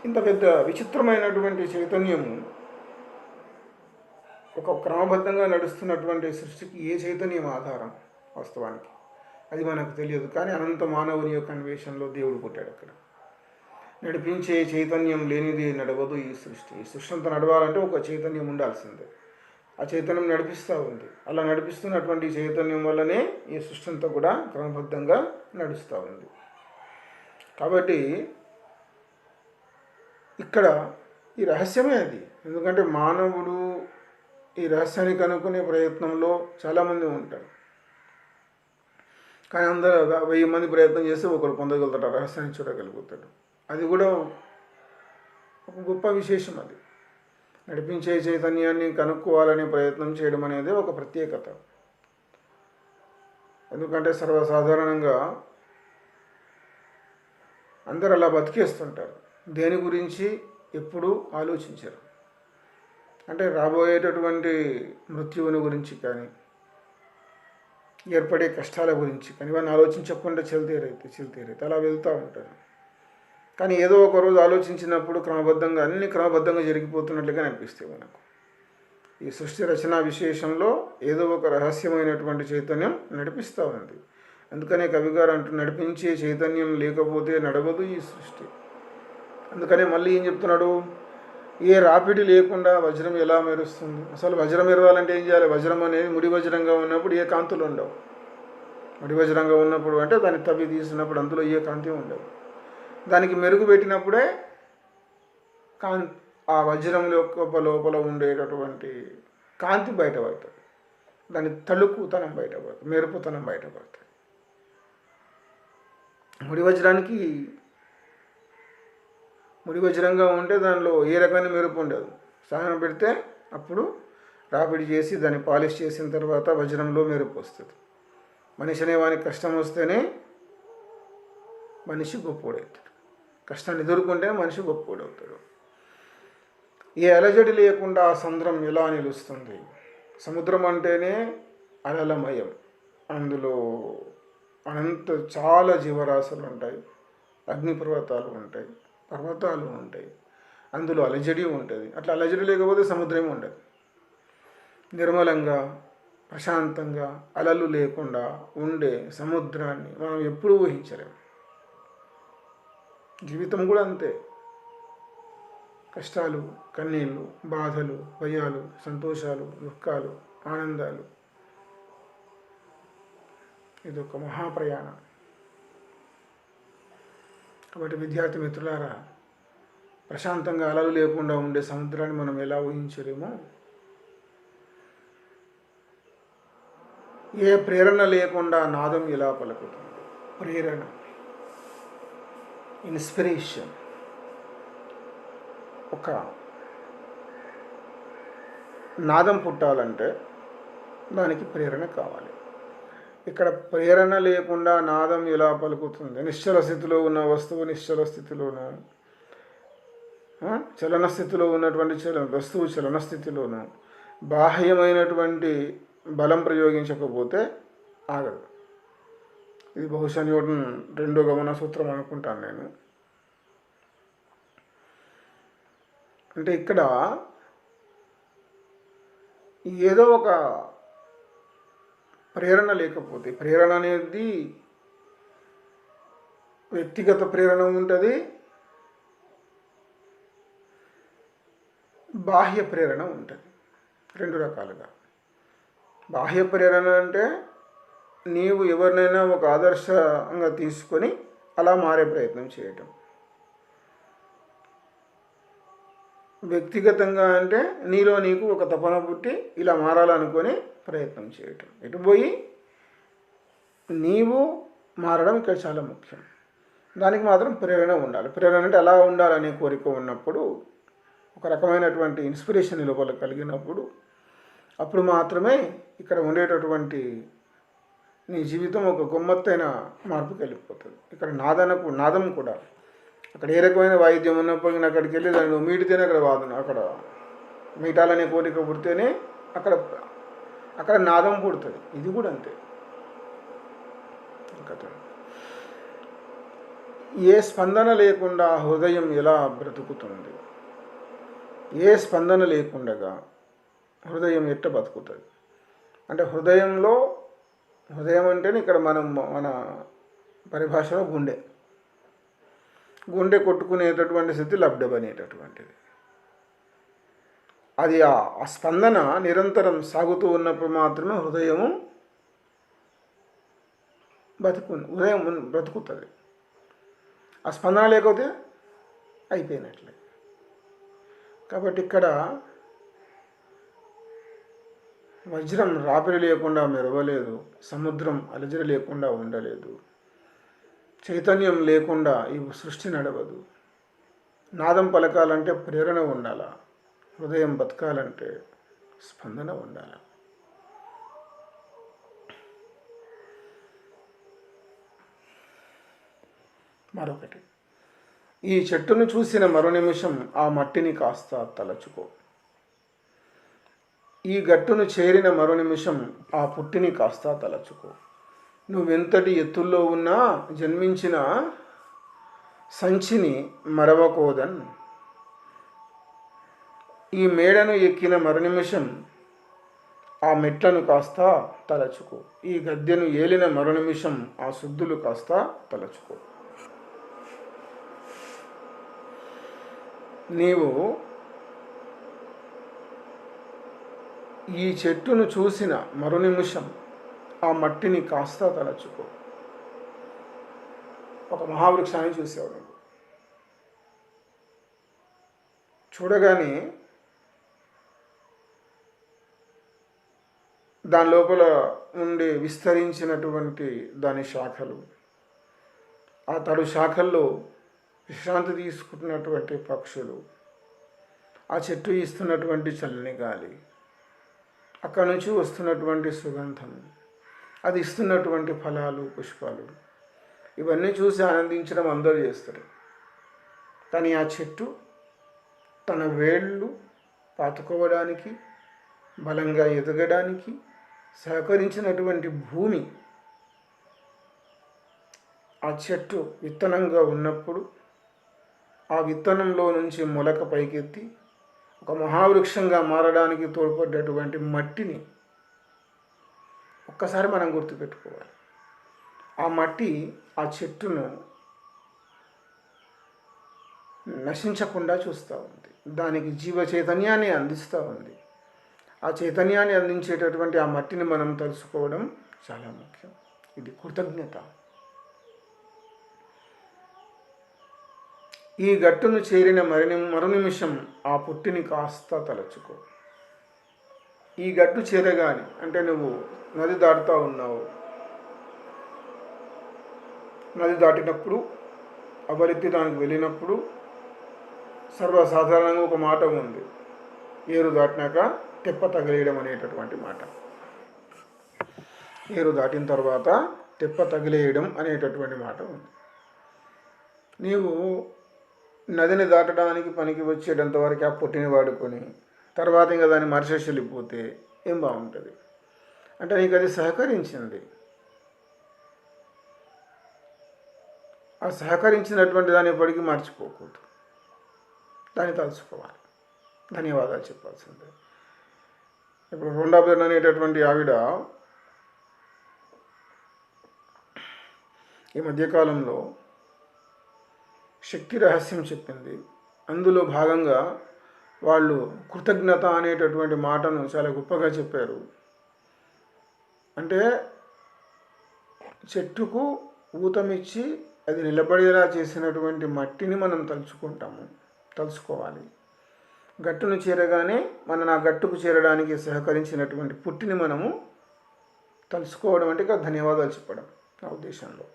ఇంత పెద్ద విచిత్రమైనటువంటి చైతన్యము ఒక క్రమబద్ధంగా నడుస్తున్నటువంటి సృష్టికి ఏ చైతన్యం ఆధారం? వాస్తవానికి అది మనకు తెలియదు. కానీ అనంత మానవుని యొక్క అన్వేషణలో దేవుడు పుట్టాడు అక్కడ. నడిపించే చైతన్యం లేనిది నడవదు ఈ సృష్టి. ఈ సృష్టి అంతా నడవాలంటే ఒక చైతన్యం ఉండాల్సిందే. ఆ చైతన్యం నడిపిస్తూ ఉంది. అలా నడిపిస్తున్నటువంటి చైతన్యం వల్లనే ఈ సృష్టి అంతా కూడా క్రమబద్ధంగా నడుస్తూ ఉంది. కాబట్టి ఇక్కడ ఈ రహస్యమే అది. ఎందుకంటే మానవుడు ఈ రహస్యాన్ని కనుక్కునే ప్రయత్నంలో చాలామంది ఉంటారు. కానీ అందరూ 1000 మంది ప్రయత్నం చేస్తే ఒకరు పొందగలుగుతాడు, ఆ రహస్యాన్ని చూడగలుగుతాడు. అది కూడా ఒక గొప్ప విశేషం. అది నడిపించే చైతన్యాన్ని కనుక్కోవాలనే ప్రయత్నం చేయడం అనేది ఒక ప్రత్యేకత. ఎందుకంటే సర్వసాధారణంగా అందరు అలా బతికేస్తుంటారు. దేని గురించి ఎప్పుడూ ఆలోచించరు. అంటే రాబోయేటటువంటి మృత్యువుని గురించి కానీ, ఏర్పడే కష్టాల గురించి కానీ ఇవన్నీ ఆలోచించకుండా చెల్తేరైతే అలా వెళ్తూ ఉంటారు. కానీ ఏదో ఒక రోజు ఆలోచించినప్పుడు అన్ని క్రమబద్ధంగా జరిగిపోతున్నట్లుగా అనిపిస్తాయి మనకు. ఈ సృష్టి రచనా విశేషంలో ఏదో ఒక రహస్యమైనటువంటి చైతన్యం నడిపిస్తూ ఉంది. అందుకనే కవిగారు నడిపించే చైతన్యం లేకపోతే నడవదు ఈ సృష్టి. అందుకనే మళ్ళీ ఏం చెప్తున్నాడు? ఏ రాపిడి లేకుండా వజ్రం ఎలా మెరుస్తుంది? అసలు వజ్రం మెరవాలంటే ఏం చేయాలి? వజ్రం అనేది ముడి వజ్రంగా ఉన్నప్పుడు ఏ కాంతులు ఉండవు. ముడి వజ్రంగా ఉన్నప్పుడు అంటే దాన్ని తవ్వి తీసినప్పుడు అందులో ఏ కాంతి ఉండవు. దానికి మెరుగు పెట్టినప్పుడే ఆ వజ్రం లోపల ఉండేటటువంటి కాంతి బయటపడుతుంది. దాని తలుకుతనం బయటపడుతుంది, మెరుపుతనం బయటపడుతుంది. ముడి వజ్రంగా ఉంటే దానిలో ఏ రకమైన మెరుపు ఉండదు. సాధనం పెడితే అప్పుడు రాపిడి చేసి దాన్ని పాలిష్ చేసిన తర్వాత వజ్రంలో మెరుపు వస్తుంది. మనిషి అనేవానికి కష్టం వస్తేనే మనిషి గొప్పోడవుతాడు. కష్టాన్ని ఎదుర్కొంటే మనిషి గొప్పోడవుతాడు. ఏ అలజడి లేకుండా సముద్రం ఎలా నిలుస్తుంది? సముద్రం అంటేనే అలలమయం. అందులో చాలా జీవరాశులు ఉంటాయి, అగ్నిపర్వతాలు ఉంటాయి, పర్వతాలు ఉంటాయి, అందులో అలజడి ఉంటుంది. అట్లా అలజడి లేకపోతే సముద్రమే ఉండదు. నిర్మలంగా ప్రశాంతంగా అలలు లేకుండా ఉండే సముద్రాన్ని మనం ఎప్పుడూ ఊహించలేము. జీవితం కూడా అంతే. కష్టాలు, కన్నీళ్ళు, బాధలు, భయాలు, సంతోషాలు, దుఃఖాలు, ఆనందాలు, ఇదొక మహాప్రయాణం. కాబట్టి విద్యార్థి మిత్రులారా, ప్రశాంతంగా అలలు లేకుండా ఉండే సముద్రాన్ని మనం ఎలా ఊహించలేమో, ఏ ప్రేరణ లేకుండా నాదం ఎలా పలుకుతుంది? ప్రేరణ, ఇన్స్పిరేషన్. ఒక నాదం పుట్టాలంటే దానికి ప్రేరణ కావాలి. ఇక్కడ ప్రేరణ లేకుండా నాదం ఎలా పలుకుతుంది? నిశ్చల స్థితిలో ఉన్న వస్తువు నిశ్చల స్థితిలోను, చలన స్థితిలో ఉన్నటువంటి వస్తువు చలన స్థితిలోను బాహ్యమైనటువంటి బలం ప్రయోగించకపోతే ఆగదు. ఇది బహుశా న్యూటన్ రెండో గమన సూత్రం అనుకుంటాను నేను. అంటే ఇక్కడ ఏదో ఒక ప్రేరణ లేకపోతే, ప్రేరణ అనేది వ్యక్తిగత ప్రేరణ ఉంటుంది, బాహ్య ప్రేరణ ఉంటుంది. రెండు రకాలుగా. బాహ్య ప్రేరణ అంటే నీవు ఎవరినైనా ఒక ఆదర్శంగా తీసుకొని అలా మారే ప్రయత్నం చేయటం. వ్యక్తిగతంగా అంటే నీలో నీకు ఒక తపన పుట్టి ఇలా మారాలనుకొని ప్రయత్నం చేయటం. ఎటు పోయి నీవు మారడం ఇక్కడ చాలా ముఖ్యం. దానికి మాత్రం ప్రేరణ ఉండాలి. ప్రేరణ అంటే అలా ఉండాలనే కోరిక ఉన్నప్పుడు, ఒక రకమైనటువంటి ఇన్స్పిరేషన్ లోపల కలిగినప్పుడు, అప్పుడు మాత్రమే ఇక్కడ ఉండేటటువంటి నీ జీవితం ఒక గమ్మత్తైన మార్పుకి వెళ్ళిపోతుంది. ఇక్కడ నాదం కూడా అక్కడ ఏ రకమైన వాయిద్యం ఉన్నప్పటికీ అక్కడికి వెళ్ళి దాన్ని నువ్వు మీటితేనే అక్కడ మీటాలనే కోరిక పుడితేనే అక్కడ నాదం పుడుతుంది. ఇది కూడా అంతే. ఏ స్పందన లేకుండా హృదయం ఎలా బ్రతుకుతుంది? ఏ స్పందన లేకుండా హృదయం ఎట్ట బతుకుతుంది? అంటే హృదయం అంటేనే ఇక్కడ మన పరిభాషలో గుండె కొట్టుకునేటటువంటి స్థితి లబ్ధం అనేటటువంటిది. అది ఆ స్పందన నిరంతరం సాగుతూ ఉన్నప్పుడు మాత్రమే హృదయం బ్రతుకుతుంది. ఆ స్పందన లేకపోతే అయిపోయినట్లే. కాబట్టి ఇక్కడ వజ్రం రాపిడి లేకుండా మెరవలేదు, సముద్రం అలజడి లేకుండా ఉండలేదు, చైతన్యం లేకుండా ఈ సృష్టి నడవదు. నాదం పలకాలంటే ప్రేరణ ఉండాల, హృదయం బతకాలంటే స్పందన ఉండాల. మరొకటి, ఈ చెట్టును చూసిన మరో నిమిషం ఆ మట్టిని కాస్త తలచుకో. ఈ గట్టును చేరిన మరో నిమిషం ఆ పుట్టిని కాస్త తలచుకో. నువ్వెంతటి ఎత్తుల్లో ఉన్నా జన్మించిన సంచిని మరవకోదన్. ఈ మేడను ఎక్కిన మరో నిమిషం ఆ మెట్లను కాస్త తలచుకో. ఈ గద్దెను ఏలిన మరో నిమిషం ఆ శుద్ధులు కాస్త తలచుకో. నీవు ఈ చెట్టును చూసిన మరో నిమిషం ఆ మట్టిని కాస్త తలచుకో. ఒక మహావృక్షాన్ని చూసావు నువ్వు. చూడగానే దాని లోపల నుండి విస్తరించినటువంటి దాని శాఖలు, ఆ తడు శాఖల్లో విశ్రాంతి తీసుకుంటున్నటువంటి పక్షులు, ఆ చెట్టు ఇస్తున్నటువంటి చల్లని గాలి, అక్కడి నుంచి వస్తున్నటువంటి సుగంధం, అది ఇస్తున్నటువంటి ఫలాలు, పుష్పాలు, ఇవన్నీ చూసి ఆనందించడం అందరూ చేస్తారు. కానీ ఆ చెట్టు తన వేళ్ళు పాతుకోవడానికి, బలంగా ఎదగడానికి సహకరించినటువంటి భూమి, ఆ చెట్టు విత్తనంగా ఉన్నప్పుడు ఆ విత్తనంలో నుంచి మొలక పైకెత్తి ఒక మహావృక్షంగా మారడానికి తోడ్పడ్డటువంటి మట్టిని ఒక్కసారి మనం గుర్తుపెట్టుకోవాలి. ఆ మట్టి ఆ చెట్టును నశించకుండా చూస్తూ ఉంది, దానికి జీవ చైతన్యాన్ని అందిస్తూ ఉంది. ఆ చైతన్యాన్ని అందించేటటువంటి ఆ మట్టిని మనం తెలుసుకోవడం చాలా ముఖ్యం. ఇది కృతజ్ఞత. ఈ గట్టును చేరిన మరు నిమిషం ఆ పుట్టిని కాస్త తలచుకో. ఈ గట్టు చేరగాని అంటే నువ్వు నది దాటుతూ ఉన్నావు. నది దాటినప్పుడు అపరిచితానికి వెళ్ళినప్పుడు సర్వసాధారణంగా ఒక మాట ఉంది, ఏరు దాటినాక తెప్ప తగిలేయడం అనేటటువంటి మాట. ఏరు దాటిన తర్వాత తెప్ప తగిలేయడం అనేటటువంటి మాట ఉంది. నీవు నదిని దాటడానికి పనికి వచ్చేటంత వరకు ఆ పుట్టిని వాడుకొని తర్వాత ఇంకా దాన్ని మరిచేసి వెళ్ళిపోతే ఏం బాగుంటుంది? అంటే నీకు అది సహకరించింది. ఆ సహకరించినటువంటి దాన్ని ఎప్పటికీ మర్చిపోకూడదు, దాన్ని తలుచుకోవాలి, ధన్యవాదాలు చెప్పాల్సిందే. ఇప్పుడు రొండాబెర్న్ అనేటటువంటి ఆవిడ ఈ మధ్యకాలంలో శక్తి రహస్యం చెప్పింది. అందులో భాగంగా వాళ్ళు కృతజ్ఞత అనేటటువంటి మాటను చాలా గొప్పగా చెప్పారు. అంటే చెట్టుకు ఊతమిచ్చి అది నిలబడేలా చేసినటువంటి మట్టిని మనం తలుచుకోవాలి. గట్టును చేరగానే మన ఆ గట్టుకు చేరడానికి సహకరించినటువంటి పుట్టిని మనము తలుచుకోవడం అంటే ధన్యవాదాలు చెప్పడం నా ఉద్దేశంలో.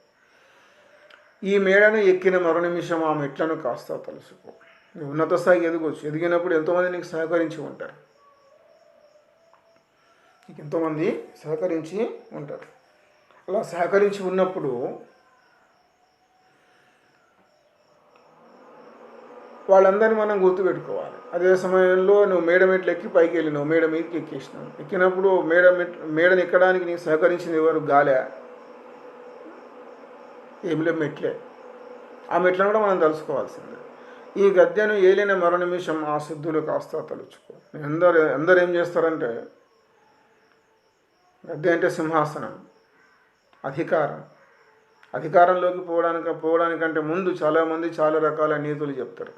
ఈ మేడను ఎక్కిన మరో నిమిషం ఆ మెట్లను కాస్త తలుసుకో. నువ్వు ఉన్నత స్థాయికి ఎదగవచ్చు. ఎదిగినప్పుడు ఎంతోమంది నీకు సహకరించి ఉంటారు. నీకు ఎంతోమంది సహకరించి ఉంటారు. అలా సహకరించి ఉన్నప్పుడు వాళ్ళందరినీ మనం గుర్తుపెట్టుకోవాలి. అదే సమయంలో నువ్వు మేడ మెట్లు ఎక్కి పైకి వెళ్ళినావు, మేడ మీదకి ఎక్కేసినావు. ఎక్కినప్పుడు మేడను ఎక్కడానికి నీకు సహకరించింది ఎవరు? గాలే? ఏమిలే, మెట్లే. ఆ మెట్లను కూడా మనం తలుచుకోవాల్సిందే. ఈ గద్దెను ఏలిన మరో నిమిషం ఆ సిద్ధులు కాస్త తలుచుకో. అందరూ ఏం చేస్తారంటే, గద్దె అంటే సింహాసనం, అధికారంలోకి పోవడానికంటే ముందు చాలామంది చాలా రకాల నీతులు చెప్తారు.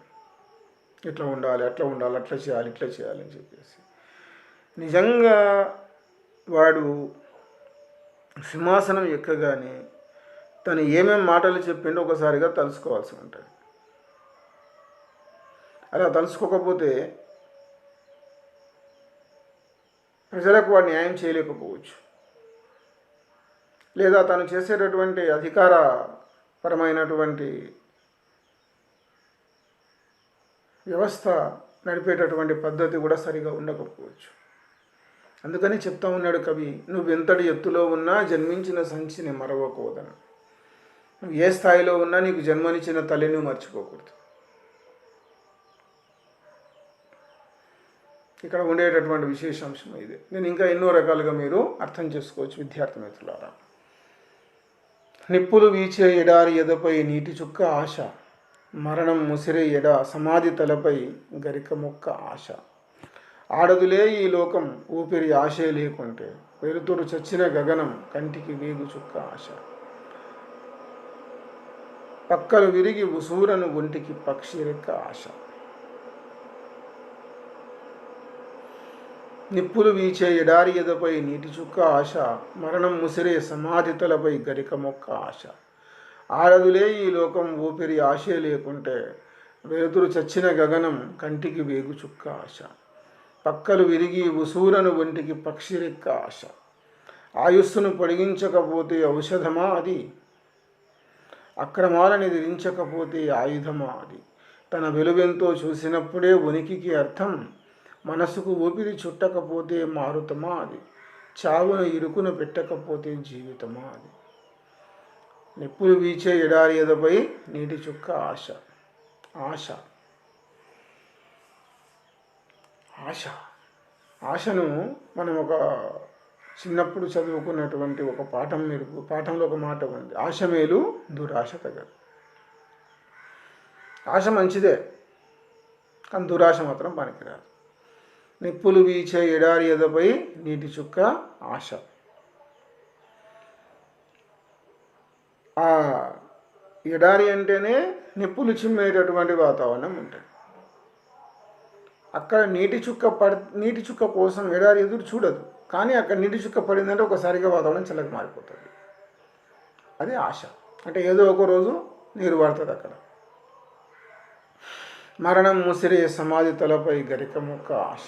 ఇట్లా ఉండాలి, అట్లా ఉండాలి, అట్లా చేయాలి, ఇట్లా చేయాలి అని చెప్పేసి. నిజంగా వాడు సింహాసనం ఎక్కగానే తను ఏమేమి మాటలు చెప్పిండో ఒకసారిగా తలుసుకోవాల్సి ఉంటుంది. అలా తలుసుకోకపోతే ప్రజలకు వాడు న్యాయం చేయలేకపోవచ్చు. లేదా తను చేసేటటువంటి అధికారపరమైనటువంటి వ్యవస్థ నడిపేటటువంటి పద్ధతి కూడా సరిగా ఉండకపోవచ్చు. అందుకని చెప్తా ఉన్నాడు కవి, నువ్వెంతటి ఎత్తులో ఉన్నా జన్మించిన సంచిని మరవకూడదు. నువ్వు ఏ స్థాయిలో ఉన్నా నీకు జన్మనిచ్చిన తల్లిని మర్చిపోకూడదు. ఇక్కడ ఉండేటటువంటి విశేషాంశం ఇది. నేను ఇంకా ఎన్నో రకాలుగా మీరు అర్థం చేసుకోవచ్చు విద్యార్థి మిత్రులారా. నిప్పులు వీచే ఎడారి ఎదపై నీటి చుక్క ఆశ, మరణం ముసిరే ఎడ సమాధి తలపై గరిక మొక్క ఆశ. ఆడదులే ఈ లోకం ఊపిరి ఆశే లేకుంటే, వెలుతురు చచ్చిన గగనం కంటికి వేగు చుక్క ఆశ. పక్కలు విరిగి ఉసూరను ఒంటికి పక్షి రెక్క ఆశ. నిప్పులు వీచే ఎడారి ఎదపై నీటి చుక్క ఆశ, మరణం ముసిరే సమాధి తలపై గరిక మొక్క ఆశ. ఆడదులే ఈ లోకం ఊపిరి ఆశే లేకుంటే, వెలుతురు చచ్చిన గగనం కంటికి వేగు చుక్క ఆశ. పక్కలు విరిగి ఉసూరను ఒంటికి పక్షి రెక్క ఆశ. ఆయుస్సును పొడిగించకపోతే ఔషధమా అది, అక్రమాలని దిరించకపోతే ఆయుధమా అది. తన వెలువెంతో చూసినప్పుడే ఉనికికి అర్థం, మనసుకు ఊపిరి చుట్టకపోతే మారుతమా అది. చావును ఇరుకును పెట్టకపోతే జీవితమా అది. నిప్పులు వీచే ఎడారి ఎదపై నీటి చుక్క ఆశ. ఆశను మనం ఒక చిన్నప్పుడు చదువుకున్నటువంటి ఒక పాఠంలో ఒక మాట ఉంది, ఆశ మేలు దురాశ తగదు. ఆశ మంచిదే, కానీ దురాశ మాత్రం పనికిరాదు. నిప్పులు వీచే ఎడారి ఎదపై నీటి చుక్క ఆశ. ఆ ఎడారి అంటేనే నిప్పులు చిమ్మేటటువంటి వాతావరణం ఉంటుంది. అక్కడ నీటి చుక్క కోసం ఎడారి ఎదురు చూడదు, కానీ అక్కడ నీటి చుక్క పడిందంటే ఒకసారిగా వాతావరణం చల్లగా మారిపోతుంది. అది ఆశ. అంటే ఏదో ఒక రోజు నీరు పడుతుంది అక్కడ. మరణం ముసిరే సమాధి తలపై గరికముక్క ఆశ.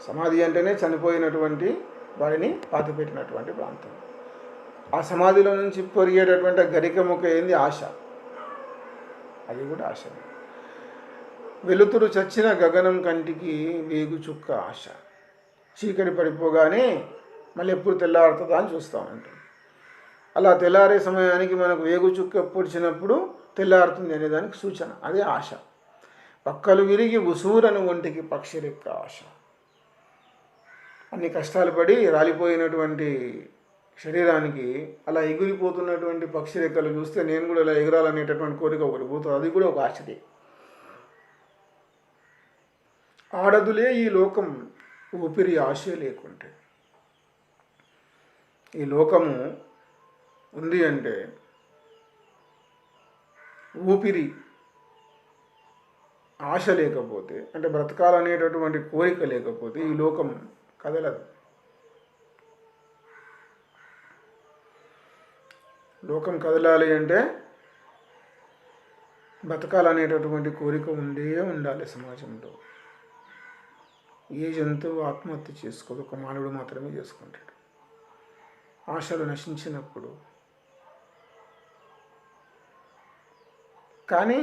సమాధి అంటేనే చనిపోయినటువంటి వారిని పాతిపెట్టినటువంటి ప్రాంతం. ఆ సమాధిలో నుంచి పొరిగేటటువంటి గరికముక్క ఏంది? ఆశ. అది కూడా ఆశ. వెలుతురు చచ్చిన గగనం కంటికి వేగు చుక్క ఆశ. చీకటి పడిపోగానే మళ్ళీ ఎప్పుడు తెల్లారుతుందా అని చూస్తూ ఉంటాం. అలా తెల్లారే సమయానికి మనకు వేగు చుక్క పొడిచినప్పుడు తెల్లారుతుంది అనేదానికి సూచన. అదే ఆశ. పక్కలు విరిగి ఉసూరను ఒంటికి పక్షి రెక్క ఆశ. అన్ని కష్టాలు పడి రాలిపోయినటువంటి శరీరానికి అలా ఎగిరిపోతున్నటువంటి పక్షి రెక్కలు చూస్తే నేను కూడా ఇలా ఎగరాలనేటటువంటి కోరిక ఒకటి పోతుంది. అది కూడా ఒక ఆశదే. ఆడదులే ఈ లోకం ఊపిరి ఆశే లేకుంటే. ఈ లోకము ఉంది అంటే ఊపిరి ఆశ లేకపోతే, అంటే బ్రతకాలనేటటువంటి కోరిక లేకపోతే ఈ లోకం కదలదు. లోకం కదలాలి అంటే బ్రతకాలనేటటువంటి కోరిక ఉండాలి సమాజంలో. ఏ జంతువు ఆత్మహత్య చేసుకోదు, ఒక మానవుడు మాత్రమే చేసుకుంటాడు. ఆశలు నశించినప్పుడు. కానీ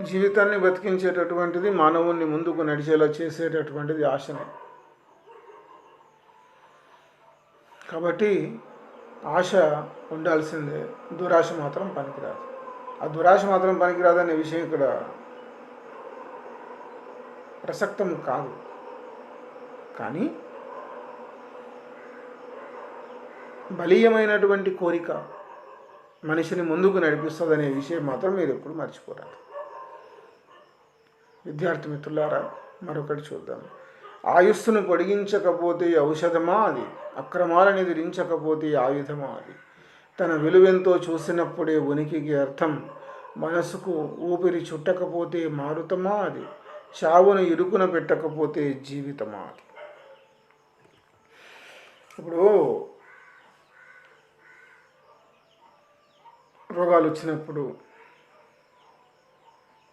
జీవితాన్ని బతికించేటటువంటిది, మానవుణ్ణి ముందుకు నడిచేలా చేసేటటువంటిది ఆశనే. కాబట్టి ఆశ ఉండాల్సిందే, దురాశ మాత్రం పనికిరాదు. ఆ దురాశ మాత్రం పనికిరాదనే విషయం ఇక్కడ ప్రసక్తం కాదు. కానీ బలీయమైనటువంటి కోరిక మనిషిని ముందుకు నడిపిస్తుందనే విషయం మాత్రం మీరు ఎప్పుడు మర్చిపోరాదు. విద్యార్థి మిత్రులారా, మరొకటి చూద్దాం. ఆయుస్సును పొడిగించకపోతే ఔషధమా అది, అక్రమాలను ఎదిరించకపోతే ఆయుధమా అది, తన విలువెంతో చూసినప్పుడే ఉనికికి అర్థం, మనసుకు ఊపిరి చుట్టకపోతే మారుతమా అది, చావును ఇరుకున పెట్టకపోతే జీవితమా అది. ఇప్పుడు రోగాలు వచ్చినప్పుడు,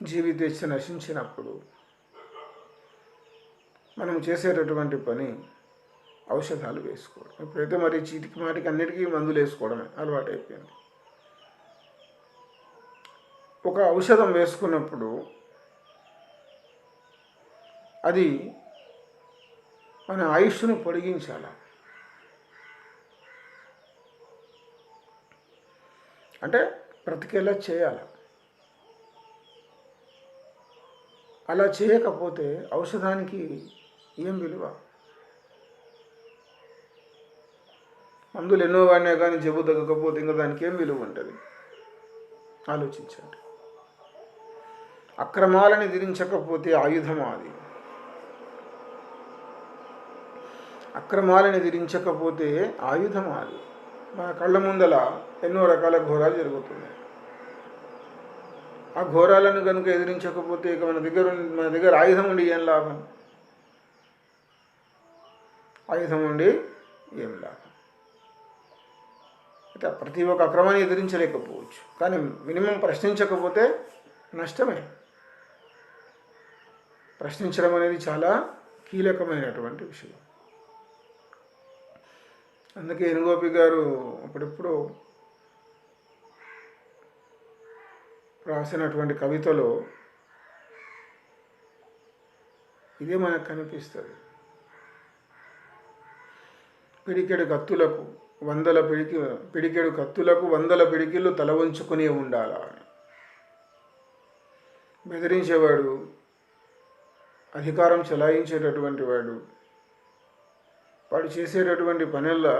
జీవితేచ్ఛ నశించినప్పుడు మనం చేసేటటువంటి పని ఔషధాలు వేసుకోవడం. ఇప్పుడైతే మరి చీటికి మాటికి అన్నిటికీ మందులు వేసుకోవడమే అలవాటు అయిపోయింది. ఒక ఔషధం వేసుకున్నప్పుడు అది మన ఆయుష్ను పొడిగించాలి. అంటే బ్రతికేలా చేయాలి. అలా చేయకపోతే ఔషధానికి ఏం విలువ? మందులు ఎన్నో వాడినా కానీ జబ్బు తగ్గకపోతే ఇంకా దానికి ఏం విలువ ఉంటుంది? ఆలోచించండి. అక్రమాలను ఎదిరించకపోతే ఆయుధమా అది, అక్రమాలను ఎదిరించకపోతే ఆయుధమా అది. మన కళ్ళ ముందల ఎన్నో రకాల ఘోరాలు జరుగుతున్నాయి. ఆ ఘోరాలను కనుక ఎదిరించకపోతే ఇక మన దగ్గర ఆయుధం ఉండి ఏం లాభం? ఆయుధం ఉండి ఏం లాభం? అయితే ప్రతి ఒక్క అక్రమాన్ని ఎదిరించలేకపోవచ్చు, కానీ మినిమం ప్రశ్నించకపోతే నష్టమే. ప్రశ్నించడం అనేది చాలా కీలకమైనటువంటి విషయం. అందుకే ఎనుగోపి గారు అప్పుడెప్పుడు రాసినటువంటి కవితలో ఇదే మనకు కనిపిస్తుంది. పిడికెడు కత్తులకు వందల పిడికిళ్ళు తల వంచుకునే ఉండాలా అని. బెదిరించేవాడు, అధికారం చెలాయించేటటువంటి వాడు చేసేటటువంటి పనుల్లో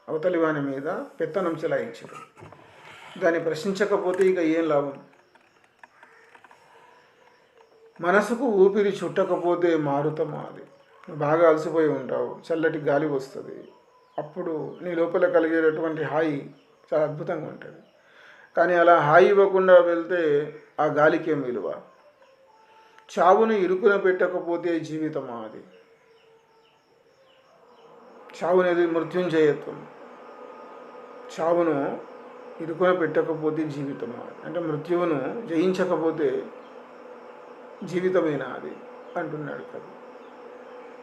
అవతలి వాని మీద పెత్తనం చెలాయించడం. దాన్ని ప్రశ్నించకపోతే ఇక ఏం లాభం? మనసుకు ఊపిరి చుట్టకపోతే మారుతమా అది. బాగా అలసిపోయి ఉంటావు, చల్లటి గాలి వస్తుంది, అప్పుడు నీ లోపల కలిగేటటువంటి హాయి చాలా అద్భుతంగా ఉంటుంది. కానీ అలా హాయి ఇవ్వకుండా వెళ్తే ఆ గాలికి ఏం విలువ? చావును ఇరుకున పెట్టకపోతే జీవితమా అది. చావునేది మృత్యుంజయత్వం. చావును ఇరుకున పెట్టకపోతే జీవితము అంటే మృత్యువును జయించకపోతే జీవితమేనా అది అంటున్నాడు కవి.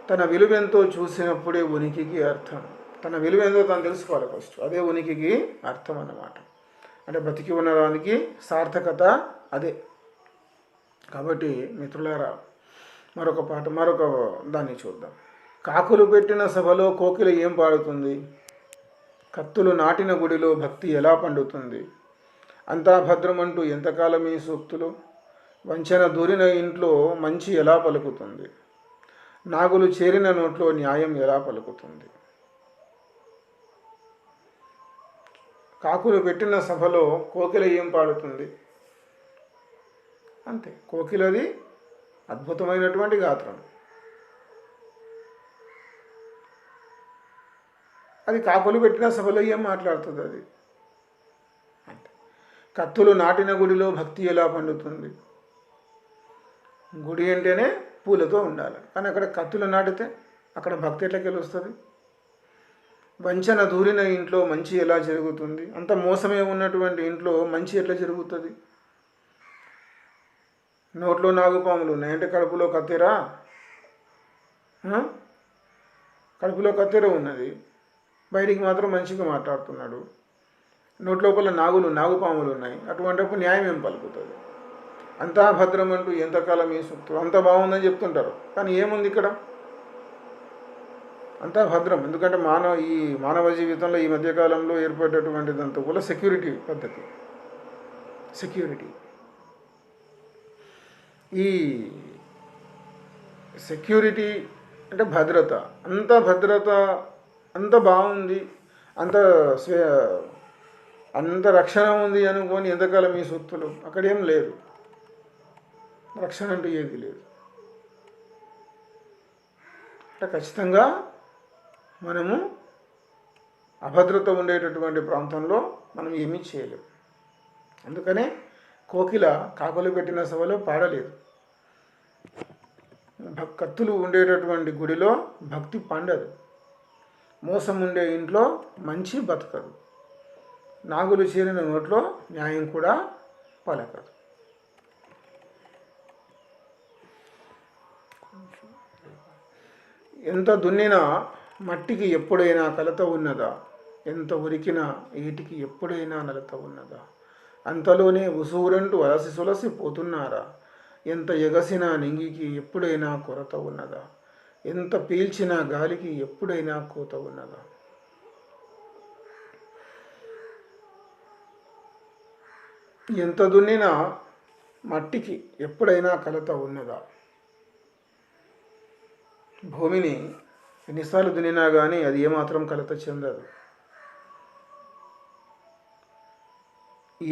తన విలువెంతో చూసినప్పుడే ఉనికికి అర్థం. తన విలువెంతో తను తెలుసుకోవాలి ఫస్ట్, అదే ఉనికికి అర్థం అన్నమాట. అంటే బ్రతికి ఉన్నదానికి సార్థకత అదే. కాబట్టి మిత్రులారా, మరొక దాన్ని చూద్దాం. కాకులు పెట్టిన సభలో కోకిల ఏం పాడుతుంది? కత్తులు నాటిన గుడిలో భక్తి ఎలా పండుతుంది? అంతా భద్రమంటూ ఎంతకాలం ఈ సూక్తులు? వంచన దూరిన ఇంట్లో మంచి ఎలా పలుకుతుంది? నాగులు చేరిన నోట్లో న్యాయం ఎలా పలుకుతుంది? కాకులు పెట్టిన సభలో కోకిల ఏం పాడుతుంది? అంతే, కోకిలది అద్భుతమైనటువంటి గాత్రం. అది కాకులు పెట్టిన సభలో ఏం మాట్లాడుతుంది అది? అంతే. కత్తులు నాటిన గుడిలో భక్తి ఎలా పండుతుంది? గుడి అంటేనే పూలతో ఉండాలి, కానీ అక్కడ కత్తులు నాటితే అక్కడ భక్తి ఎట్లా గెలుస్తుంది? వంచన దూరిన ఇంట్లో మంచి ఎలా జరుగుతుంది? అంత మోసమే ఉన్నటువంటి ఇంట్లో మంచి ఎట్లా జరుగుతుంది? నోట్లో నాగుపాములు ఉన్నాయంటే కడుపులో కత్తెరా? కడుపులో కత్తెర ఉన్నది, బయటికి మాత్రం మంచిగా మాట్లాడుతున్నాడు. నోట్లోపల నాగుపాములు ఉన్నాయి, అటువంటిప్పుడు న్యాయం ఏం పలుకుతుంది? అంతా భద్రం అంటూ ఎంతకాలం ఈ సూక్తులు, అంత బాగుందని చెప్తుంటారు, కానీ ఏముంది ఇక్కడ? అంతా భద్రం. ఎందుకంటే మానవ జీవితంలో ఈ మధ్యకాలంలో ఏర్పడేటటువంటిదంతా కూడా సెక్యూరిటీ పద్ధతి. ఈ సెక్యూరిటీ అంటే భద్రత, అంత బాగుంది, అంత రక్షణ ఉంది అనుకొని ఎంతకాలం ఈ సూక్తులు? అక్కడేం లేదు, రక్షణ అంటూ ఏది లేదు. అంటే ఖచ్చితంగా మనము అభద్రత ఉండేటటువంటి ప్రాంతంలో మనం ఏమీ చేయలేము. అందుకనే కోకిల కాకులు పెట్టిన సభలో పాడలేదు. కత్తులు ఉండేటటువంటి గుడిలో భక్తి పండదు, మోసం ఉండే ఇంట్లో మంచి బతకదు, నాగులు చేరిన నోట్లో న్యాయం కూడా పలకదు. ఎంత దున్నినా మట్టికి ఎప్పుడైనా కలత ఉన్నదా? ఎంత ఉరికినా ఈటికి ఎప్పుడైనా నలత ఉన్నదా? అంతలోనే ఉసూరంటూ అలసి సులసి పోతున్నారా? ఎంత ఎగసినా నింగికి ఎప్పుడైనా కొరత ఉన్నదా? ఎంత పీల్చినా గాలికి ఎప్పుడైనా కోత ఉన్నదా? ఎంత దున్నినా మట్టికి ఎప్పుడైనా కలత ఉన్నదా? భూమిని ఎన్నిసార్లు దున్నినా కానీ అది ఏమాత్రం కలత చెందదు.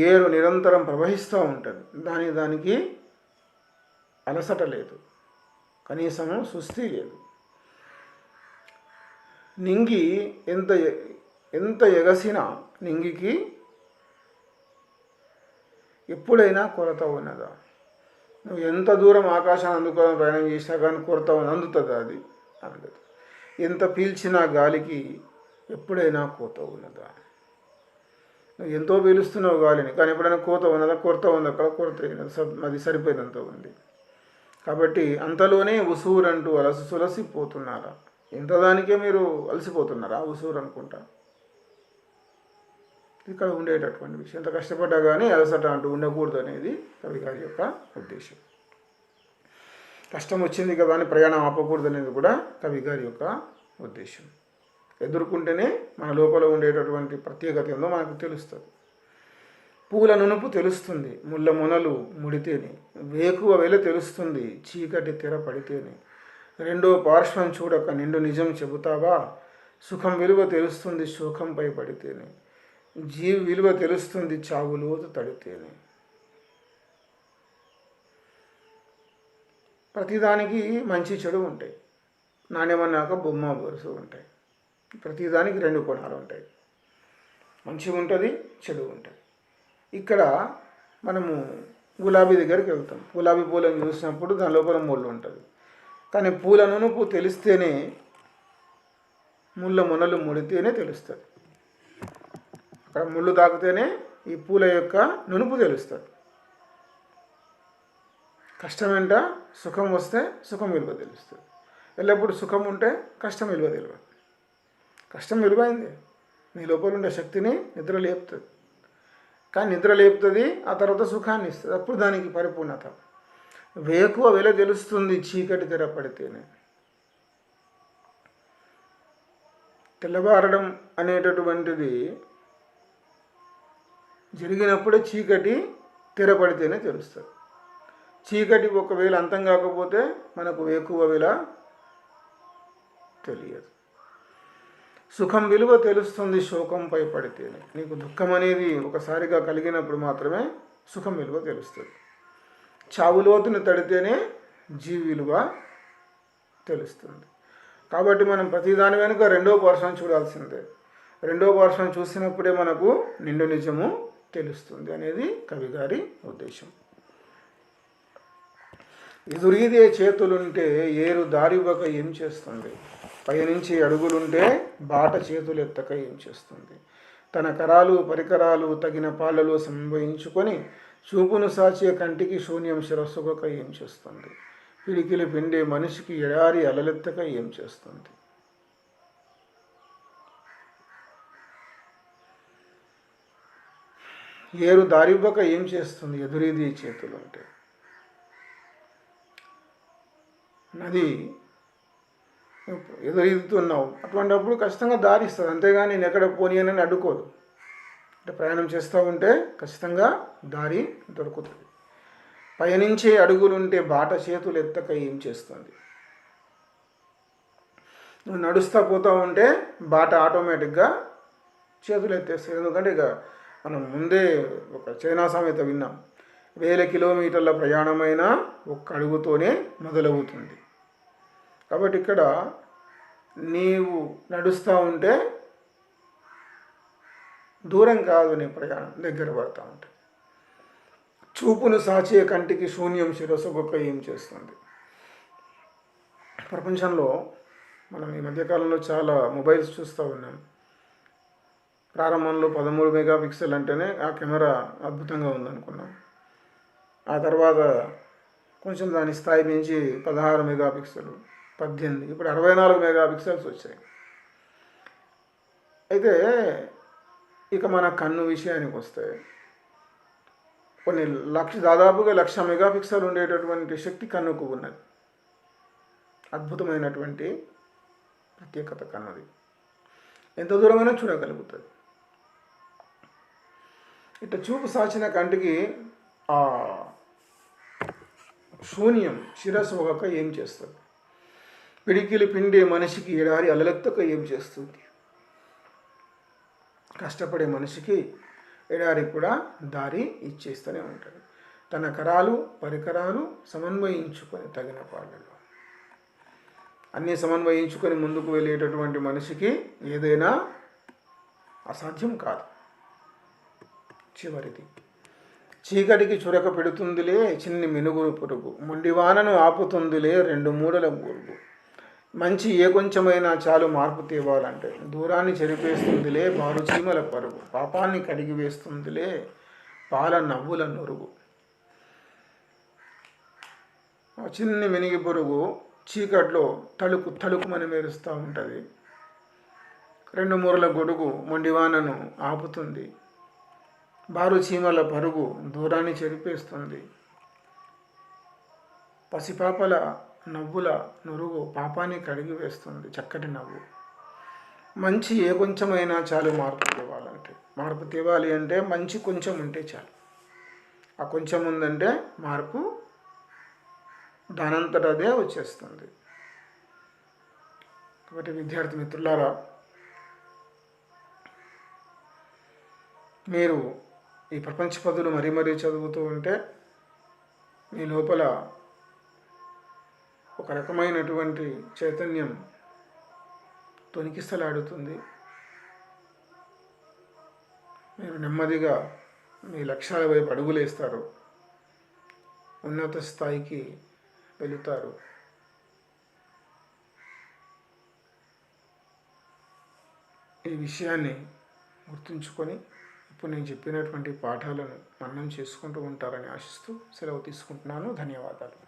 ఏరు నిరంతరం ప్రవహిస్తూ ఉంటుంది, దానికి అలసట లేదు, కనీసము సుస్థి లేదు. నింగి ఎంత ఎగసినా నింగికి ఎప్పుడైనా కొరత ఉన్నదా? నువ్వు ఎంత దూరం ఆకాశాన్ని అందుకోవడం ప్రయాణం చేసినా కానీ కొరత అందుతుంది, అది అందదు. ఎంత పీల్చినా గాలికి ఎప్పుడైనా కోత ఉన్నదా? నువ్వు ఎంతో పీలుస్తున్నావు గాలిని, కానీ ఎప్పుడైనా కోత ఉన్నదా? కొరత ఉంది, అక్కడ కొరత అది సరిపోయినంత ఉంది. కాబట్టి అంతలోనే ఉసూరంటూ అలసి సులసి పోతున్నారా? ఎంత దానికే మీరు అలసిపోతున్నారా? ఉసూరు అనుకుంటా. ఇక్కడ ఉండేటటువంటి విషయం, ఎంత కష్టపడ్డా కానీ అలసట అంటూ ఉండకూడదు అనేది కవి గారి యొక్క ఉద్దేశం. కష్టం వచ్చింది కదా అని ప్రయాణం ఆపకూడదు అనేది కూడా కవి గారి యొక్క ఉద్దేశం. ఎదుర్కొంటేనే మన లోపల ఉండేటటువంటి ప్రత్యేకత ఏందో మనకు తెలుస్తుంది. పూల నునుపు తెలుస్తుంది ముళ్ళ మొనలు ముడితేనే, వేకువ వెల తెలుస్తుంది చీకటి తెర పడితేనే, రెండో పార్శ్వం చూడక నిండు నిజం చెబుతావా, సుఖం విలువ తెలుస్తుంది శోకంపై పడితేనే, జీవి విలువ తెలుస్తుంది చావులోతు తడితేనే. ప్రతిదానికి మంచి చెడు ఉంటాయి. నాణ్యమన్నాక బొమ్మ బొరుసు ఉంటాయి. ప్రతిదానికి రెండు కోణాలు ఉంటాయి, మంచి ఉంటుంది, చెడు ఉంటుంది. ఇక్కడ మనము గులాబీ దగ్గరికి వెళ్తాం, గులాబీ పూలను చూసినప్పుడు దాని లోపల ముళ్ళు ఉంటుంది, కానీ పూల నునుపు తెలిస్తేనే, ముళ్ళ మొనలు ముడితేనే తెలుస్తుంది. అక్కడ ముళ్ళు తాకితేనే ఈ పూల యొక్క నునుపు తెలుస్తుంది. కష్టం వెంట సుఖం వస్తే సుఖం విలువ తెలుస్తుంది. ఎల్లప్పుడూ సుఖం ఉంటే కష్టం విలువ తెలియదు. కష్టం విలువైంది, నీ లోపల ఉండే శక్తిని నిద్ర లేపుతుంది. కానీ నిద్ర లేపుతుంది, ఆ తర్వాత సుఖాన్ని ఇస్తుంది. అప్పుడు దానికి పరిపూర్ణత. వేకువ వెల తెలుస్తుంది చీకటి తెరపడితేనే. తెల్లవారడం అనేటటువంటిది జరిగినప్పుడే చీకటి తెరపడితేనే తెలుస్తుంది. చీకటి ఒకవేళ అంతం కాకపోతే మనకు వేకువ వెల తెలియదు. సుఖం విలువ తెలుస్తుంది శోకంపై పడితేనే. నీకు దుఃఖం అనేది ఒకసారిగా కలిగినప్పుడు మాత్రమే సుఖం విలువ తెలుస్తుంది. చావు లోతుని తడితేనే జీవి విలువ తెలుస్తుంది. కాబట్టి మనం ప్రతిదాని వెనుక రెండో పర్సన్ చూడాల్సిందే. రెండో పర్సన్ చూసినప్పుడే మనకు నిండు నిజము తెలుస్తుంది అనేది కవి గారి ఉద్దేశం. ఎదురీదే చేతులుంటే ఏరు దారివ్వక ఏం చేస్తుంది? పయనించి అడుగులుంటే బాట చేతులు ఎత్తక ఏం చేస్తుంది? తన కరాలు పరికరాలు తగిన పాలలో సంభవించుకొని చూపును సాచే కంటికి శూన్యం శిరస్సుగక ఏం చేస్తుంది? పిడికిలి పిండే మనిషికి ఎడారి అలలెత్తక ఏం చేస్తుంది? ఏరు దారివ్వక ఏం చేస్తుంది? ఎదురీది చేతులుంటే. నది ఎదురీదుతున్నావు, అటువంటిప్పుడు ఖచ్చితంగా దారి ఇస్తుంది. అంతేగాని నేను ఎక్కడ పోనీయనని అడ్డుకోదు. అంటే ప్రయాణం చేస్తూ ఉంటే ఖచ్చితంగా దారి దొరుకుతుంది. పయనించే అడుగులుంటే బాట చేతులు ఎత్తక ఏం చేస్తుంది? నువ్వు నడుస్తూ పోతూ ఉంటే బాట ఆటోమేటిక్గా చేతులు ఎత్తేస్తుంది. ఎందుకంటే ఇక మనం ముందే ఒక చైనా సామెత విన్నాం, 1000 కిలోమీటర్ల ప్రయాణమైన ఒక్క అడుగుతోనే మొదలవుతుంది. కాబట్టి ఇక్కడ నీవు నడుస్తూ ఉంటే దూరం కాదు, నీ ప్రయాణం దగ్గర పడుతూ ఉంటుంది. చూపును సాచే కంటికి శూన్యం శిరస్సుగొక్క ఏం చేస్తుంది? ప్రపంచంలో మనం ఈ మధ్యకాలంలో చాలా మొబైల్స్ చూస్తూ ఉన్నాం. ప్రారంభంలో 13 మెగాపిక్సెల్ అంటేనే ఆ కెమెరా అద్భుతంగా ఉందనుకున్నాం. ఆ తర్వాత కొంచెం దాని స్థాయి పెంచి 16 మెగాపిక్సెల్, 18, ఇప్పుడు 64 మెగాపిక్సెల్స్ వచ్చాయి. అయితే ఇక మన కన్ను విషయానికి వస్తే కొన్ని దాదాపుగా 1,00,000 మెగాపిక్సెల్ ఉండేటటువంటి శక్తి కన్నుకు ఉన్నది. అద్భుతమైనటువంటి ప్రత్యేకత కన్నది. ఎంత దూరమైనా చూడగలుగుతుంది. ఇట్లా చూపు సాచిన కంటికి ఆ శూన్యం శిరస్సు ఒకక ఏం చేస్తుంది? పిడికిలి పిండే మనిషికి ఎడారి అలలెత్తక ఏం చేస్తుంది? కష్టపడే మనిషికి ఎడారి కూడా దారి ఇచ్చేస్తూనే ఉంటాడు. తన కరాలు పరికరాలు సమన్వయించుకొని తగిన పాళ్ళలో అన్నీ సమన్వయించుకొని ముందుకు వెళ్ళేటటువంటి మనిషికి ఏదైనా అసాధ్యం కాదు. చివరిది, చీకటికి చురక పెడుతుందిలే చిన్ని మినుగురు పురుగు, మొండివానను ఆపుతుందిలే 2 మూడల గూరుగు. మంచి ఏ కొంచెమైనా చాలు మార్పు తేవాలంటే, దూరాన్ని చెరిపేస్తుందిలే బారు చీమల పరుగు, పాపాన్ని కడిగి వేస్తుందిలే పాల నవ్వుల నొరుగు. చిన్ని మినిగి పురుగు చీకట్లో తలుకు తలుకుమని మెరుస్తూ ఉంటుంది. 2 మూరల గొడుగు మొండివానను ఆపుతుంది. బారు చీమల పరుగు దూరాన్ని చెరిపేస్తుంది. పసిపాపల నవ్వుల నురుగు పాపాన్ని కడిగి వేస్తుంది. చక్కటి నవ్వు. మంచి ఏ కొంచెమైనా చాలు మార్పు తేవాలంటే, మార్పు తేవాలి అంటే మంచి కొంచెం ఉంటే చాలు. ఆ కొంచెం ఉందంటే మార్పు దానంతట అదే వచ్చేస్తుంది. కాబట్టి విద్యార్థి మిత్రులారా, మీరు ఈ ప్రపంచ పదులు మరీ మరీ చదువుతూ ఉంటే మీ లోపల ఒక రకమైనటువంటి చైతన్యం తొణికిస్తలాడుతుంది. మీరు నెమ్మదిగా మీ లక్ష్యాల వైపు అడుగులేస్తారు, ఉన్నత స్థాయికి వెళుతారు. ఈ విషయాన్ని గుర్తుంచుకొని ఇప్పుడు నేను చెప్పినటువంటి పాఠాలను మననం చేసుకుంటూ ఉంటారని ఆశిస్తూ సెలవు తీసుకుంటున్నాను. ధన్యవాదాలు.